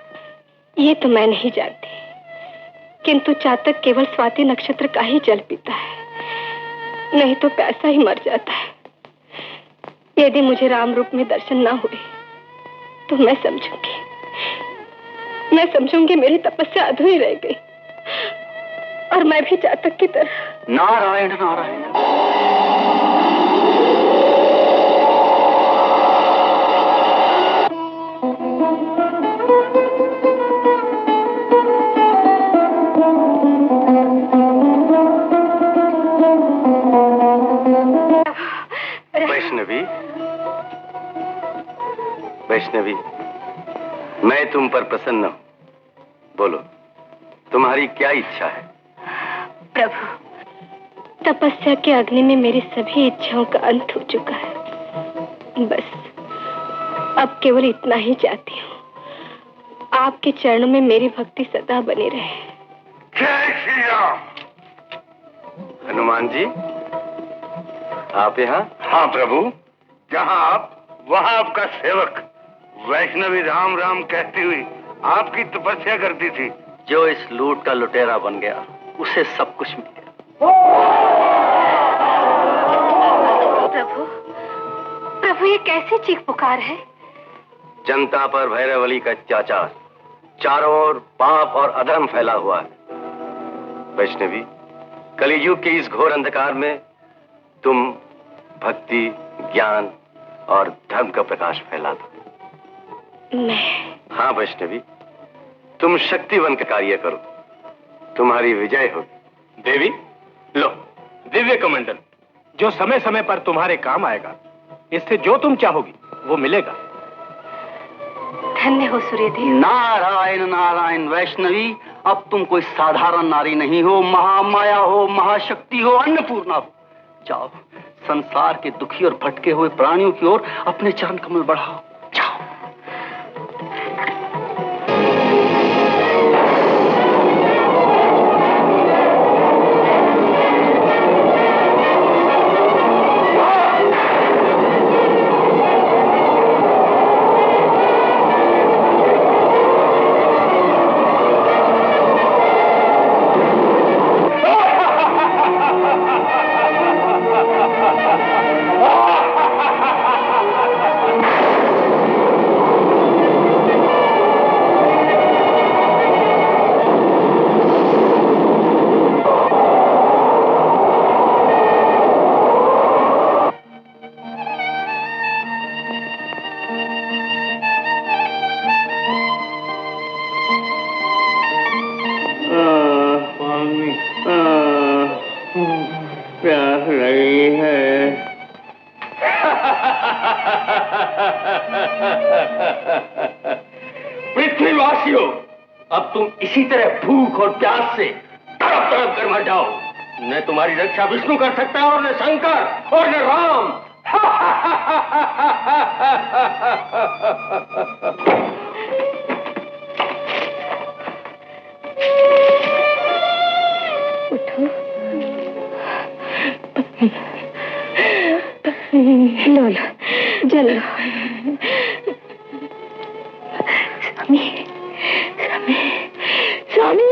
ये तो मैं नहीं जानती, किंतु चातक केवल स्वाति नक्षत्र का ही जल पीता है, नहीं तो प्यासा ही मर जाता है। यदि मुझे राम रूप में दर्शन ना हुए तो मैं समझूंगी मेरी तपस्या अधूरी रह गई, और मैं भी चातक की तरह। नारायण नारायण। वैष्णवी, वैष्णवी, मैं तुम पर प्रसन्न हूं। बोलो, तुम्हारी क्या इच्छा है? प्रभु, तपस्या के अग्नि में मेरी सभी इच्छाओं का अंत हो चुका है। बस अब केवल इतना ही चाहती हूँ, आपके चरणों में मेरी भक्ति सदा बनी रहे। जय श्री राम। हनुमान जी, आप यहाँ? हाँ प्रभु, जहाँ आप वहाँ आपका सेवक। वैष्णवी राम राम कहती हुई आपकी तपस्या करती थी। जो इस लूट का लुटेरा बन गया, उसे सब कुछ मिल गया। प्रभु, प्रभु, ये कैसी चीख पुकार है? जनता पर भैरवली का अत्याचार, चारों ओर पाप और अधर्म फैला हुआ है। वैष्णवी, कलियुग के इस घोर अंधकार में तुम भक्ति, ज्ञान और धर्म का प्रकाश फैला दो। मैं? हाँ वैष्णवी, तुम शक्तिवन का कार्य करो, तुम्हारी विजय होगी। देवी, लो दिव्य कमंडल, जो समय समय पर तुम्हारे काम आएगा। इससे जो तुम चाहोगी वो मिलेगा। धन्य हो सूर्यदेव। नारायण नारायण। वैष्णवी, अब तुम कोई साधारण नारी नहीं हो, महामाया हो, महाशक्ति हो, अन्नपूर्णा हो। जाओ, संसार के दुखी और भटके हुए प्राणियों की ओर अपने चरण कमल बढ़ाओ। जाओ। प्यास लगी है। पृथ्वीवासियों, अब तुम इसी तरह भूख और प्यास से तड़प तड़प कर मर जाओ। न तुम्हारी रक्षा विष्णु कर सकता है, और न शंकर, और न राम। उठो, लो लो जल लो। स्वामी स्वामी स्वामी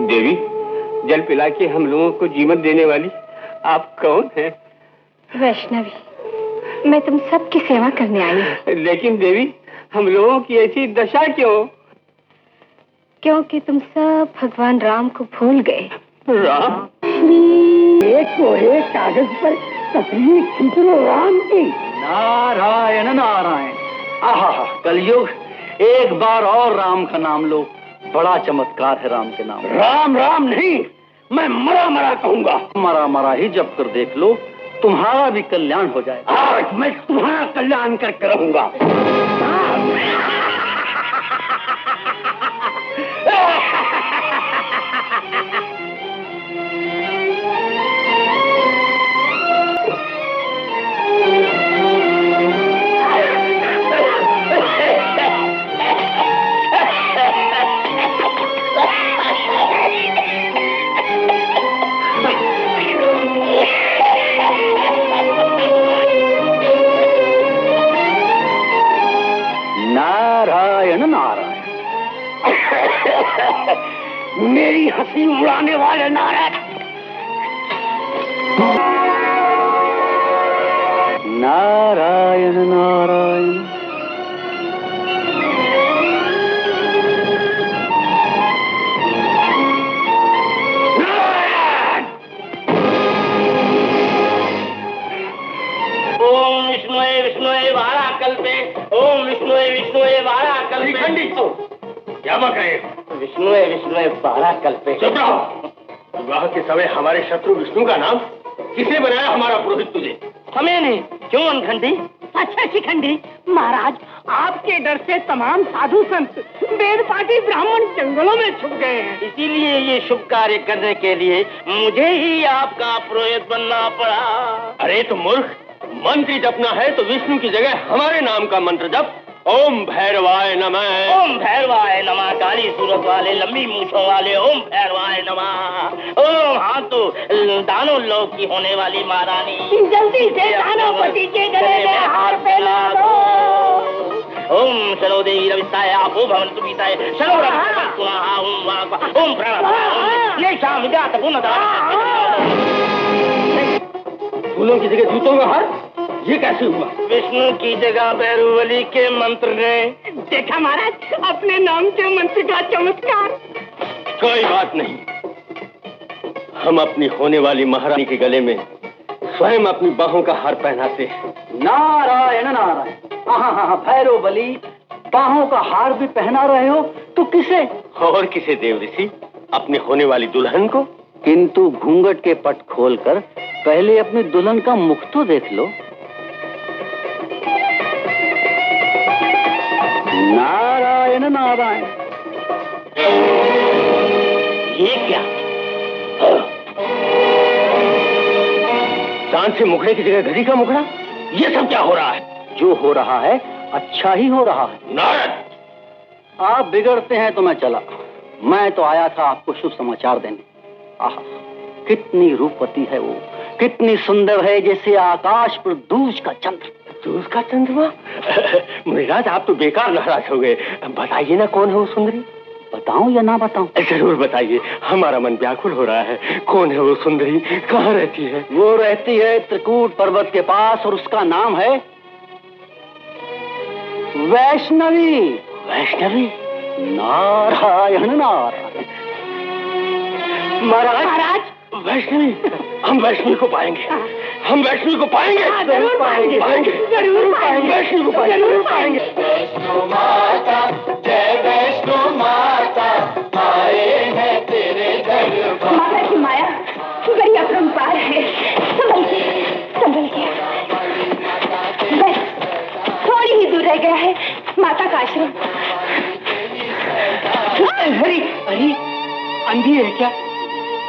देवी, जल पिला के हम लोगों को जीवन देने वाली आप कौन हैं? वैष्णवी, मैं तुम सबकी सेवा करने आई हूँ। लेकिन देवी, हम लोगों की ऐसी दशा क्यों? क्योंकि तुम सब भगवान राम को भूल गए। राम? एक कोरे कागज पर तस्वीर खींच लो राम की। नारायण नारायण। आहा, कलयुग, एक बार और राम का नाम लो। बड़ा चमत्कार है राम के नाम। राम राम नहीं, मैं मरा मरा कहूंगा। मरा मरा ही जब कर देख लो, तुम्हारा भी कल्याण हो जाए। आज मैं तुम्हारा कल्याण करके रहूंगा। नारायण नारायण। मेरी हंसी उड़ाने वाले नारायण। नारायण नारायण। ओम विष्णुवे विष्णुवे वारा कल्पे, ओम विष्णुवे विष्णुवे वारा कल्पे। क्या बक रहे हो? विष्णुवे विष्णुवे वारा कल्पे। चुप रहो। विवाह के समय हमारे शत्रु विष्णु का नाम किसे बनाया हमारा पुरोहित तुझे? हमें नहीं। क्यों अनखंडी? अच्छा शिखंडी महाराज, आपके डर से तमाम साधु संत वेद पाठी ब्राह्मण जंगलों में छुप गए हैं। इसीलिए ये शुभ कार्य करने के लिए मुझे ही आपका पुरोहित बनना पड़ा। अरे तो मूर्ख, मंत्र जपना है तो विष्णु की जगह हमारे नाम का मंत्र जप। ओम भैरवाय नमः। ओम भैरवाय नमः। काली सूरत वाले, लंबी मूछों वाले, ओम भैरवाय नमः। ओम हाँ तो दानव लोक की होने वाली महारानी, जल्दी से दानवपति के गले में हार पहना दो। ओम शनो देवी रविताय आपो भवन्तु पिताय शनो रविताय पुनः ओम वाक ओम प्रणव ये शाम विद्यात पुनः। फूलों की जगह जूतों का हार, ये कैसे हुआ? विष्णु की जगह भैरवली के मंत्र ने। देखा महाराज, अपने नाम के मंत्र का चमत्कार। कोई बात नहीं, हम अपनी होने वाली महारानी के गले में स्वयं अपनी बाहों का हार पहनाते हैं। नारायण नारायण। हाँ, भैरव बली, बाहों का हार भी पहना रहे हो तो किसे? और किसे देव ऋषि? अपनी होने वाली दुल्हन को। किंतु घूंघट के पट खोलकर पहले अपनी दुल्हन का मुख तो देख लो। नारायण नारायण। ये क्या? चांद से मुखड़े की जगह घड़ी का मुखड़ा, ये सब क्या हो रहा है? जो हो रहा है अच्छा ही हो रहा है। नारद, आप बिगड़ते हैं तो मैं चला। मैं तो आया था आपको शुभ समाचार देने। आहा, कितनी रूपवती है वो, कितनी सुंदर है, जैसे आकाश पर दूज का चंद्र। दूज का चंद्रमा? मुनिराज, आप तो बेकार नाराज हो गए। बताइए ना, कौन है वो सुंदरी? बताऊं या ना बताऊं? जरूर बताइए, हमारा मन व्याकुल हो रहा है। कौन है वो सुंदरी? कहाँ रहती है? वो रहती है त्रिकूट पर्वत के पास और उसका नाम है वैष्णवी। वैष्णवी? नारायण नारायण। महाराज, वैष्णवी, हम वैष्णवी को पाएंगे। हम वैष्णवी को पाएंगे। जरूर पाएंगे, जरूर पाएंगे, वैष्णवी को पाएंगे, जरूर पाएंगे। वैष्णो माता, जय वैष्णो माता, आए हैं तेरे दरबार। माता की माया अरे अरे, अंधी है क्या?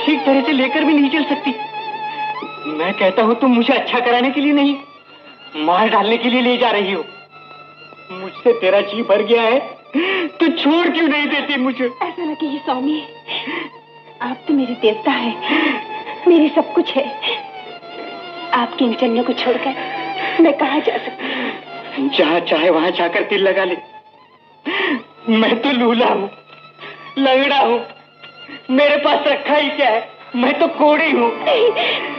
ठीक तरह से लेकर भी नहीं चल सकती। मैं कहता हूँ तुम मुझे अच्छा कराने के लिए नहीं, मार डालने के लिए ले जा रही हो। मुझसे तेरा जी भर गया है, तो छोड़ क्यों नहीं देती मुझे? ऐसा न कहिए स्वामी, आप तो मेरे देवता हैं, मेरी सब कुछ है। आपके इन चरणों को छोड़कर मैं कहाँ जा सकती हूँ? जहाँ चाहे वहाँ जाकर तिल लगा ले। मैं तो लूला हूँ, लंगड़ा हूँ, मेरे पास रखा ही क्या है? मैं तो कोड़ी हूँ।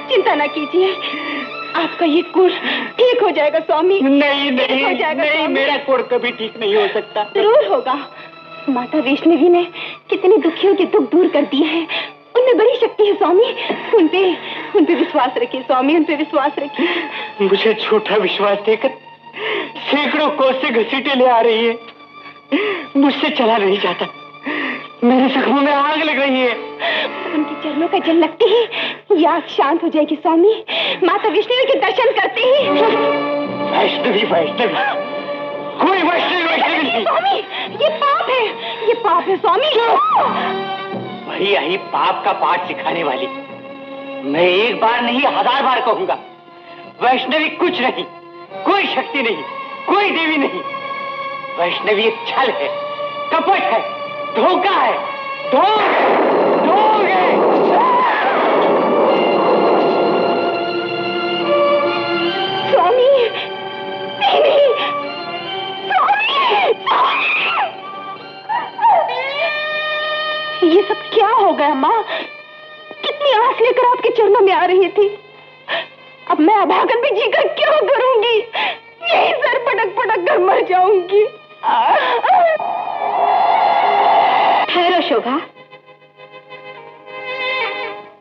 चिंता ना कीजिए, आपका ये कोढ़ ठीक हो जाएगा स्वामी। नहीं नहीं हो जाएगा नहीं, मेरा कोढ़ कभी ठीक नहीं हो सकता। जरूर होगा। माता वैष्णवी ने कितने दुखियों के दुख दूर कर दिए हैं, उनमें बड़ी शक्ति है स्वामी। उन पे विश्वास रखिए स्वामी, उन पे विश्वास रखिए। मुझे झूठा विश्वास देकर सैकड़ों कोस से घसीटे ले आ रही है, मुझसे चला नहीं जाता। मेरे जख्मों में आग लग रही है। उनके चरणों का जल लगते ही ये आग शांत हो जाएगी स्वामी। माता वैष्णवी के दर्शन करते ही। वैष्णवी वैष्णवी, कोई वैष्णवी नहीं स्वामी, ये पाप है स्वामी। वही आई पाप का पाठ सिखाने वाली। मैं एक बार नहीं 1000 बार कहूंगा, वैष्णवी कुछ नहीं, कोई शक्ति नहीं, कोई देवी नहीं। वैष्णवी एक छल है, कपट है, धोखा है, ढोंग है। स्वामी नहीं, ये सब क्या हो गया माँ? कितनी आस लेकर आपके चरणों में आ रही थी, अब मैं अभागन भी जीकर क्या करूंगी? यही सर पटक पटक कर मर जाऊंगी। ठहरो शोभा,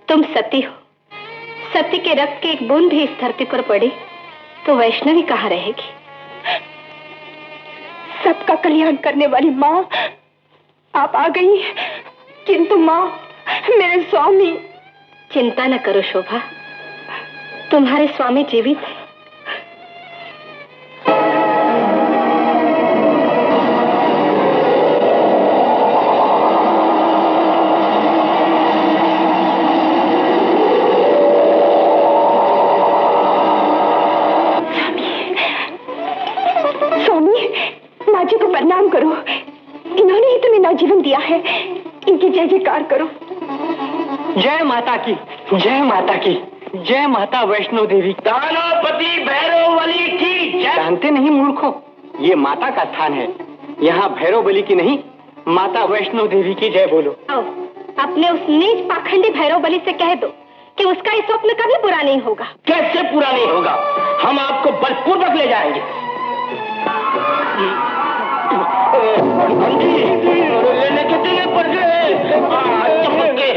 तुम सती हो। सती के रक्त की एक बूंद भी इस धरती पर पड़ी तो वैष्णवी कहाँ रहेगी? सबका कल्याण करने वाली माँ आप आ गई, किंतु माँ मेरे स्वामी। चिंता न करो शोभा, तुम्हारे स्वामी जीवित है। प्रणाम करो, इन्होंने ही तुम्हें नवजीवन दिया है, इनकी जय जयकार करो। जय माता की, जय माता की, जय माता वैष्णो देवी। दानोपति भैरवबली की जय। जानते नहीं मूर्खों, ये माता का स्थान है, यहाँ भैरवबली की नहीं, माता वैष्णो देवी की जय बोलो। अपने उस नीच पाखंडी भैरवबली से कह दो कि उसका इस स्वप्न कभी पूरा नहीं होगा। कैसे पूरा नहीं होगा? हम आपको बलपूर्वक ले जाएंगे। लेने के दिए पड़ गए, चमक गए।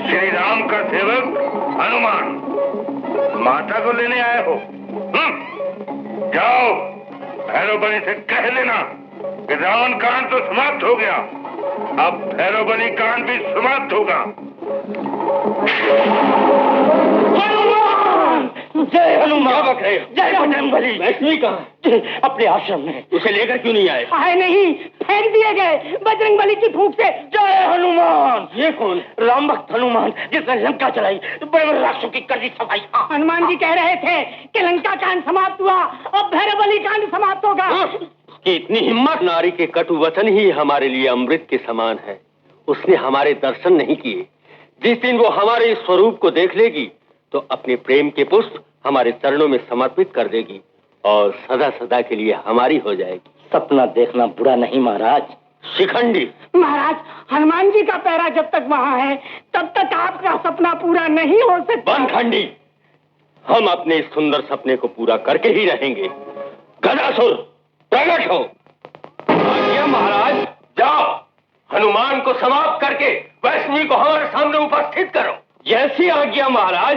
श्री राम का सेवक हनुमान, माता को लेने आए हो? जाओ, भैरवबली से कह देना कि रावण कांड तो समाप्त हो गया, अब भैरवबली कांड भी समाप्त होगा। हनुमान! जय हनुमान! जय बजरंगबली! वैष्णवी कहाँ? अपने आश्रम में। उसे लेकर क्यों नहीं आए? आए नहीं, फेंक दिए गए बजरंगबली की फूंक से। जय हनुमान! ये कौन? राम भक्त हनुमान, जिसने लंका चलाई, बड़े बड़े राक्षसों की कर दी सफाई। हनुमान जी कह रहे थे कि लंका कांड समाप्त हुआ, अब भैरवबली कांड समाप्त होगा। कि इतनी हिम्मत! नारी के कटु वचन ही हमारे लिए अमृत के समान है। उसने हमारे दर्शन नहीं किए। जिस दिन वो हमारे स्वरूप को देख लेगी तो अपने प्रेम के पुष्प हमारे चरणों में समर्पित कर देगी और सदा सदा के लिए हमारी हो जाएगी। सपना देखना बुरा नहीं महाराज। शिखंडी महाराज, हनुमान जी का पैरा जब तक वहाँ है तब तक आपका सपना पूरा नहीं हो सकता। बनखंडी, हम अपने इस सुंदर सपने को पूरा करके ही रहेंगे। गदासुर प्रकट हो। आज्ञा महाराज। जाओ, हनुमान को समाप्त करके वैष्णवी को हमारे सामने उपस्थित करो। जैसी आज्ञा महाराज।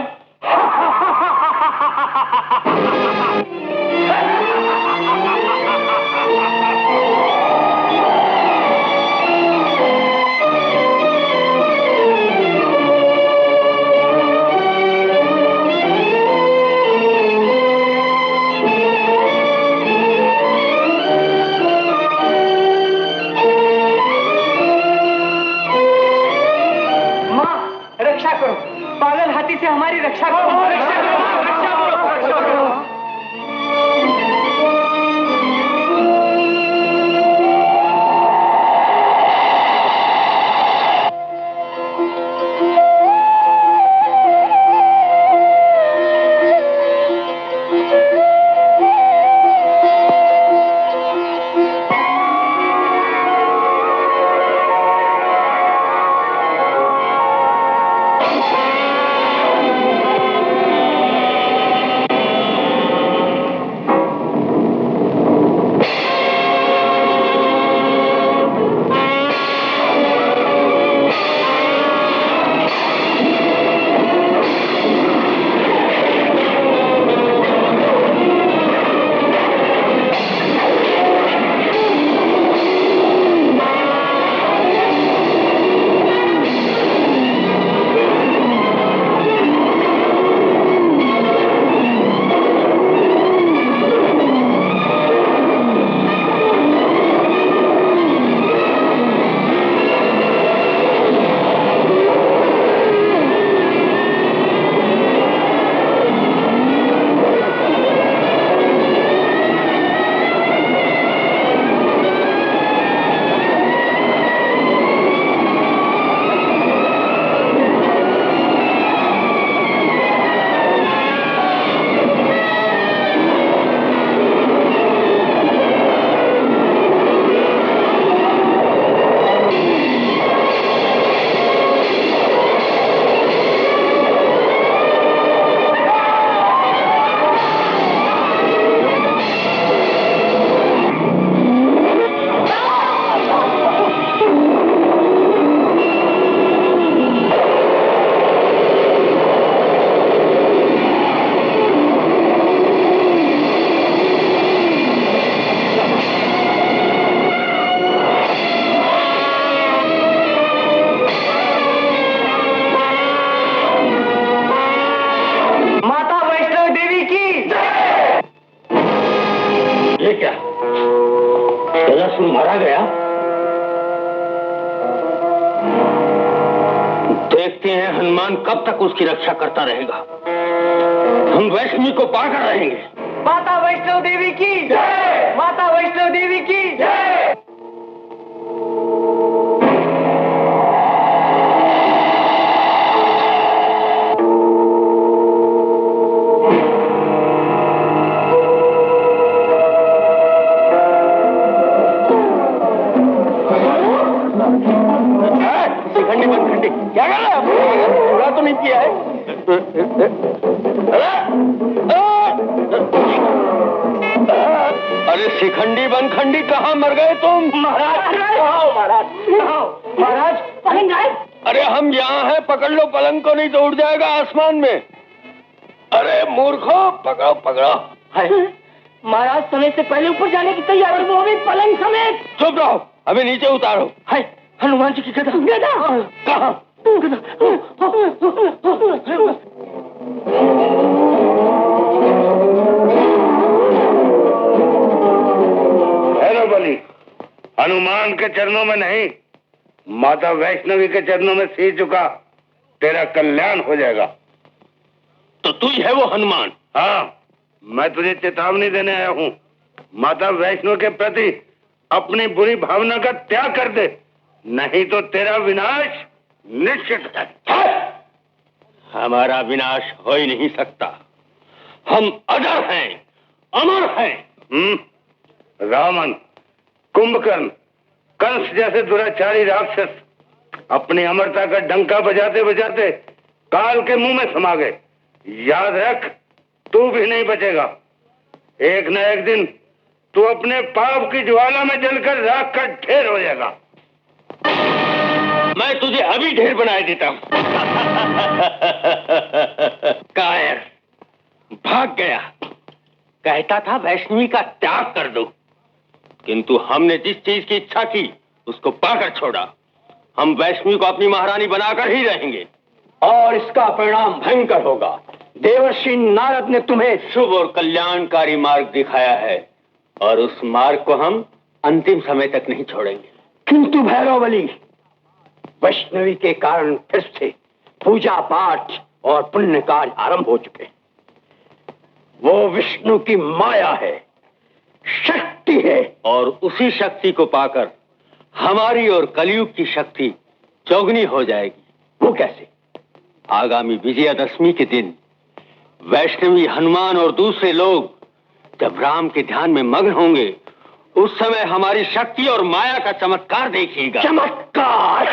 हमारी रक्षा करो, रक्षा करो, रक्षा करो, रक्षा करो। कब तक उसकी रक्षा करता रहेगा। हम वैष्णवी को पाकर रहेंगे। माता वैष्णो देवी की जय, माता वैष्णो देवी की जय। शिखंडी बनखंडी क्या कर रहा है? पूरा तो नहीं किया है। अरे शिखंडी बनखंडी कहाँ मर गए तुम? महाराज महाराज पलंग आए। अरे हम यहाँ हैं, पकड़ लो पलंग को, नहीं तो उड़ जाएगा आसमान में। अरे मूर्खो, पकड़ो पकड़ो। महाराज समय से पहले ऊपर जाने की तैयारी, वो भी पलंग समेत। चुप रहो, अभी नीचे उतारो। है हनुमान जी की गदा। गदा कहाँ? भैरव बली, हनुमान के चरणों में नहीं, माता वैष्णवी के चरणों में सिर झुका, तेरा कल्याण हो जाएगा। तो तू ही है वो हनुमान? हाँ, मैं तुझे चेतावनी देने आया हूँ। माता वैष्णो के प्रति अपनी बुरी भावना का त्याग कर दे, नहीं तो तेरा विनाश निश्चित है। हमारा विनाश हो ही नहीं सकता। हम अजर हैं, अमर हैं। रावण, कुंभकर्ण, कंस जैसे दुराचारी राक्षस अपनी अमरता का डंका बजाते बजाते काल के मुंह में समा गए। याद रख, तू भी नहीं बचेगा। एक न एक दिन तू अपने पाप की ज्वाला में जलकर राख का ढेर हो जाएगा। मैं तुझे अभी ढेर बनाए देता हूं। कायर भाग गया, कहता था वैष्णवी का त्याग कर दो, किंतु हमने जिस चीज की इच्छा की उसको पाकर छोड़ा। हम वैष्णवी को अपनी महारानी बनाकर ही रहेंगे, और इसका परिणाम भयंकर होगा। देवर्षि नारद ने तुम्हें शुभ और कल्याणकारी मार्ग दिखाया है, और उस मार्ग को हम अंतिम समय तक नहीं छोड़ेंगे। किंतु भैरव बली, वैष्णवी के कारण फिर से पूजा पाठ और पुण्य कार्य आरंभ हो चुके। वो विष्णु की माया है, शक्ति है, और उसी शक्ति को पाकर हमारी और कलयुग की शक्ति चौगुनी हो जाएगी। वो कैसे? आगामी विजयादशमी के दिन वैष्णवी, हनुमान और दूसरे लोग जब राम के ध्यान में मग्न होंगे, उस समय हमारी शक्ति और माया का चमत्कार देखिएगा। चमत्कार!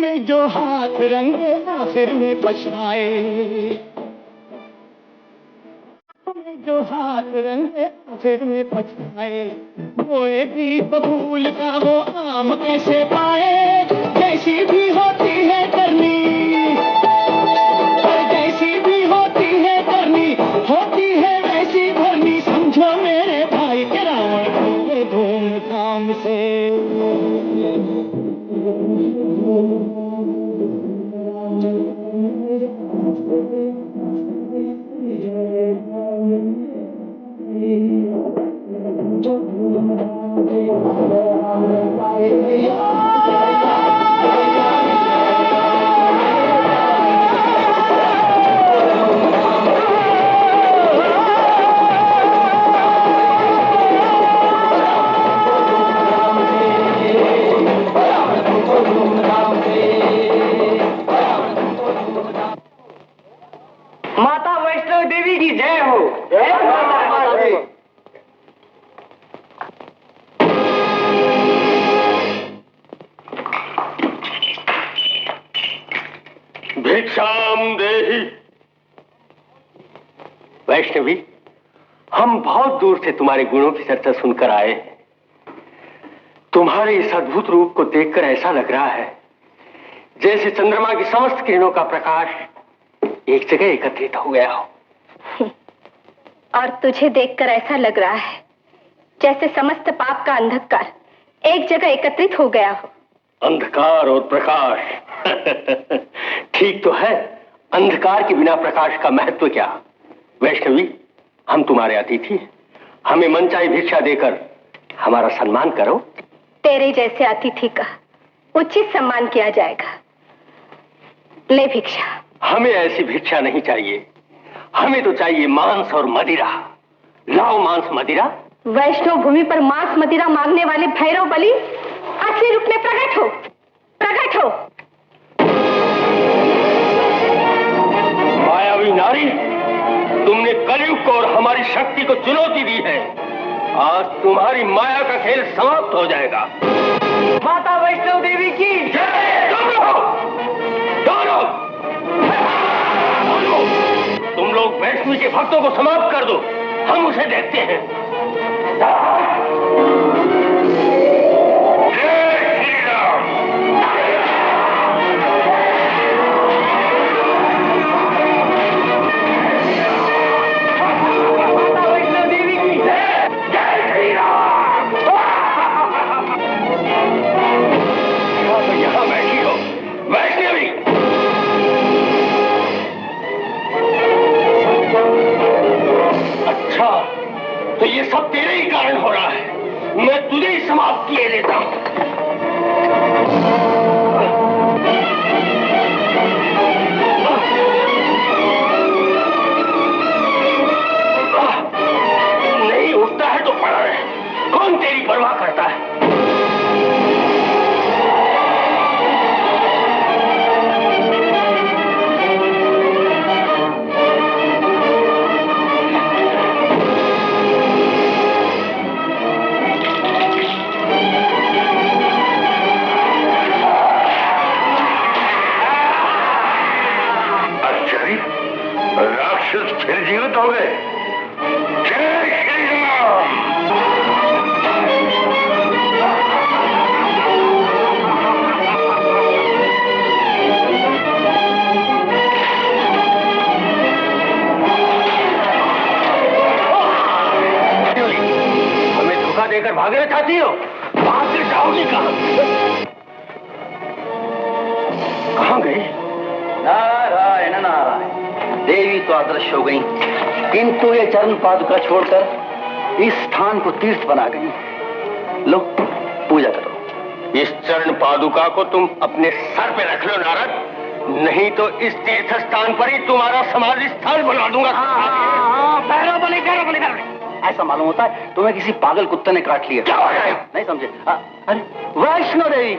में जो हाथ रंगे आखिर में पछताए, जो हाथ रंगे आखिर में पछताए, वो भी बबूल का वो आम कैसे पाए। जैसी भी होती है करनी, जैसी भी होती है करनी, होती है वैसी भरनी। समझो मेरे भाई के रावण को धूमधाम से। वैष्णवी, हम बहुत दूर से तुम्हारे गुणों की चर्चा सुनकर आए हैं। तुम्हारे इस अद्भुत रूप को देखकर ऐसा लग रहा है जैसे चंद्रमा की समस्त किरणों का प्रकाश एक जगह एकत्रित हो गया हो। और तुझे देखकर ऐसा लग रहा है जैसे समस्त पाप का अंधकार एक जगह एकत्रित हो गया हो। अंधकार और प्रकाश ठीक तो है, अंधकार के बिना प्रकाश का महत्व क्या। वैष्णवी, हम तुम्हारे अतिथि, हमें मनचाही भिक्षा देकर हमारा सम्मान करो। तेरे जैसे अतिथि का उचित सम्मान किया जाएगा। ले भिक्षा। हमें ऐसी भिक्षा नहीं चाहिए, हमें तो चाहिए मांस और मदिरा। लाओ मांस मदिरा। वैष्णव भूमि पर मांस मदिरा मांगने वाले भैरव बलि असली रूप में प्रकट हो, प्रकट हो। मायावी नारी, तुमने कलयुग को और हमारी शक्ति को चुनौती दी है। आज तुम्हारी माया का खेल समाप्त हो जाएगा। माता वैष्णव देवी की जय। दोनों तुम लोग वैष्णवी के भक्तों को समाप्त कर दो, हम उसे देखते हैं। तो ये सब तेरे ही कारण हो रहा है। मैं तुझे ही समाप्त किए देता हूं। नहीं उठता है तो पड़ा रहे, कौन तेरी परवाह करता है। फिर जीवित हो गए। जय श्री राम। हमें धोखा देकर भागना चाहती हो? भाग कर जाओगी कहां? कहां गई? नारायण नारायण। देवी तो अदृश्य हो गई, किंतु ये चरण पादुका छोड़कर इस स्थान को तीर्थ बना गई। लो पूजा करो। इस चरण पादुका को तुम अपने सर पे रख लो नारद, नहीं तो इस तीर्थ स्थान पर ही तुम्हारा समाधि स्थान बनवा दूंगा। भैरव बलि, भैरव बलि, भैरव बलि। ऐसा मालूम होता है तुम्हें किसी पागल कुत्ते ने काट लिया। क्या हो रहा है? नहीं समझे? अरे वैष्णो देवी,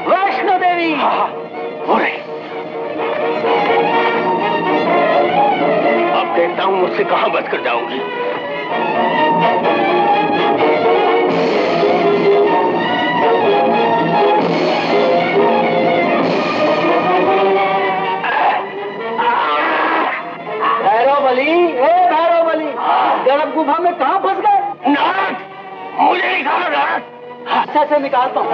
वैष्णो देवी। हाँ, हो रही। अब देखता हूं मुझसे कहां बच कर जाऊंगी। भैरव बलि, भैरव बलि, गर्भ गुफा में कहां फंस गए? नारद, मुझे निकालो नारद। से निकालता हूं।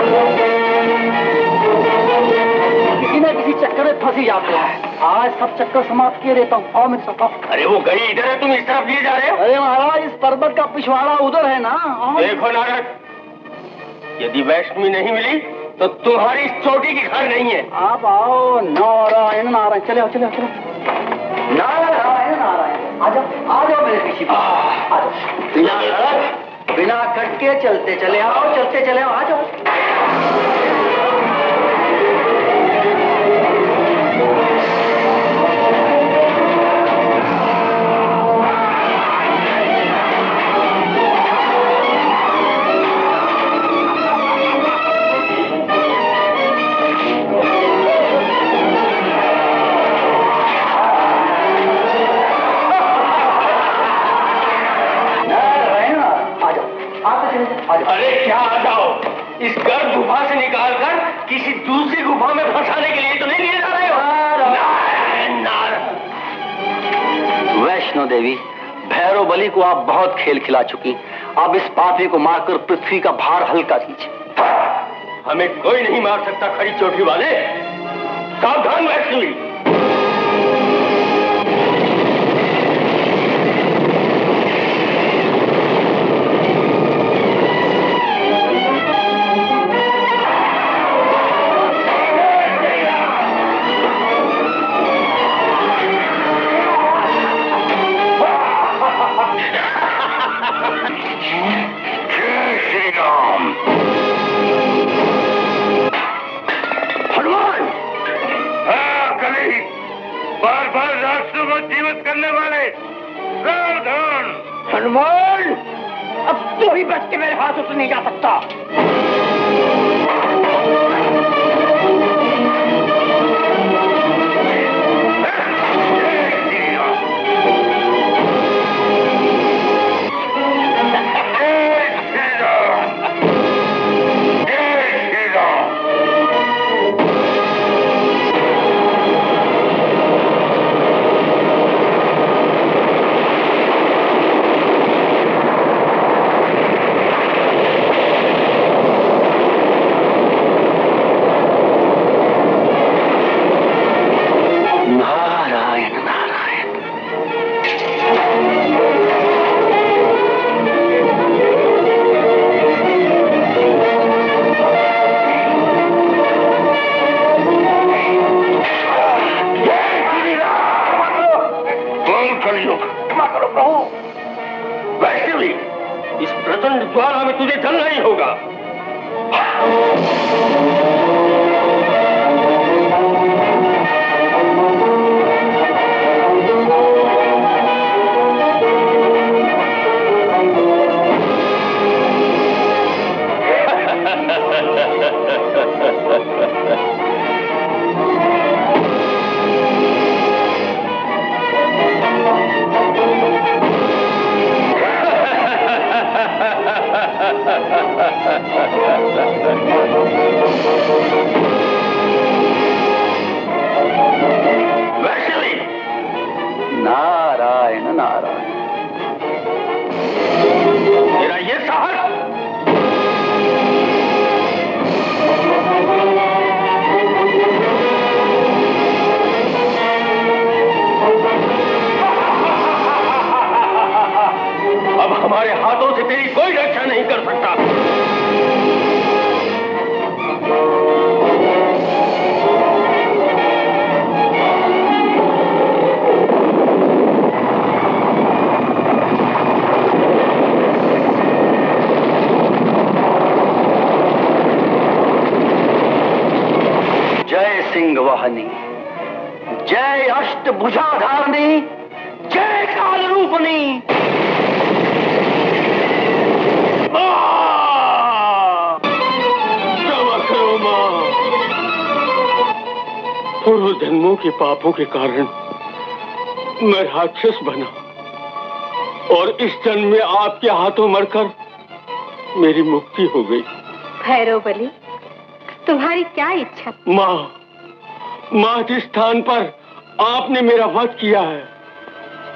किसी न किसी चक्कर में फंसी जाते हैं। आज सब चक्कर समाप्त किए देता हूँ। और मेरे साथ। अरे वो गई इधर है, तुम इस तरफ लिए जा रहे हो। अरे महाराज, इस पर्वत का पिछवाड़ा उधर है ना। देखो नारद, यदि वैष्णवी नहीं मिली तो तुम्हारी इस चोटी की घर नहीं है। आप आओ। नारायण नारायण। चले आओ, चले आओ, चलो। नारायण नारायण। आ जाओ मेरे पीछे। आ जाओ। बिना कट के चलते चले आओ, चलते चले आओ। आ जाओ। अरे क्या आ जाओ, इस गर्भ गुफा से निकालकर किसी दूसरी गुफा में फंसाने के लिए तो नहीं लिए जा रहे हो। वैष्णो देवी, भैरव बलि को आप बहुत खेल खिला चुकी। अब इस पापी को मारकर पृथ्वी का भार हल्का कीजिए। हमें कोई नहीं मार सकता खरी चोटी वाले। सावधान वैष्णवी। हनुमान, अब तू ही बच के मेरे हाथों से नहीं जा सकता। नारायण नारायण। तेरा ये साहस! अब हमारे हाथों से तेरी कोई रक्षा नहीं कर सकता। जय सिंह वाहनी, जय अष्टभुजाधारणी, जय काल रूपनी। पूर्व जन्मों के पापों के कारण मैं राक्षस बना और इस जन्म में आपके हाथों मरकर मेरी मुक्ति हो गई। भैरव बलि, तुम्हारी क्या इच्छा? माँ जिस स्थान पर आपने मेरा वध किया है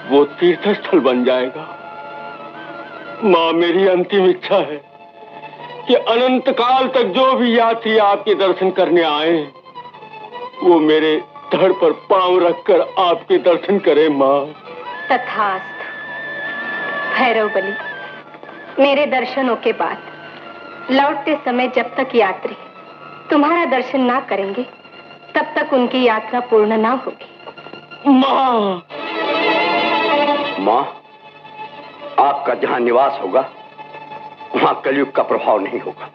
वो तीर्थ स्थल बन जाएगा। माँ, मेरी अंतिम इच्छा है कि अनंत काल तक जो भी यात्री आपके दर्शन करने आए वो मेरे धड़ पर पांव रखकर आपके दर्शन करे। माँ तथास्तु। भैरव बलि, मेरे दर्शनों के बाद लौटते समय जब तक यात्री तुम्हारा दर्शन ना करेंगे तब तक उनकी यात्रा पूर्ण ना होगी। माँ, माँ, आपका जहां निवास होगा वहां कलयुग का प्रभाव नहीं होगा।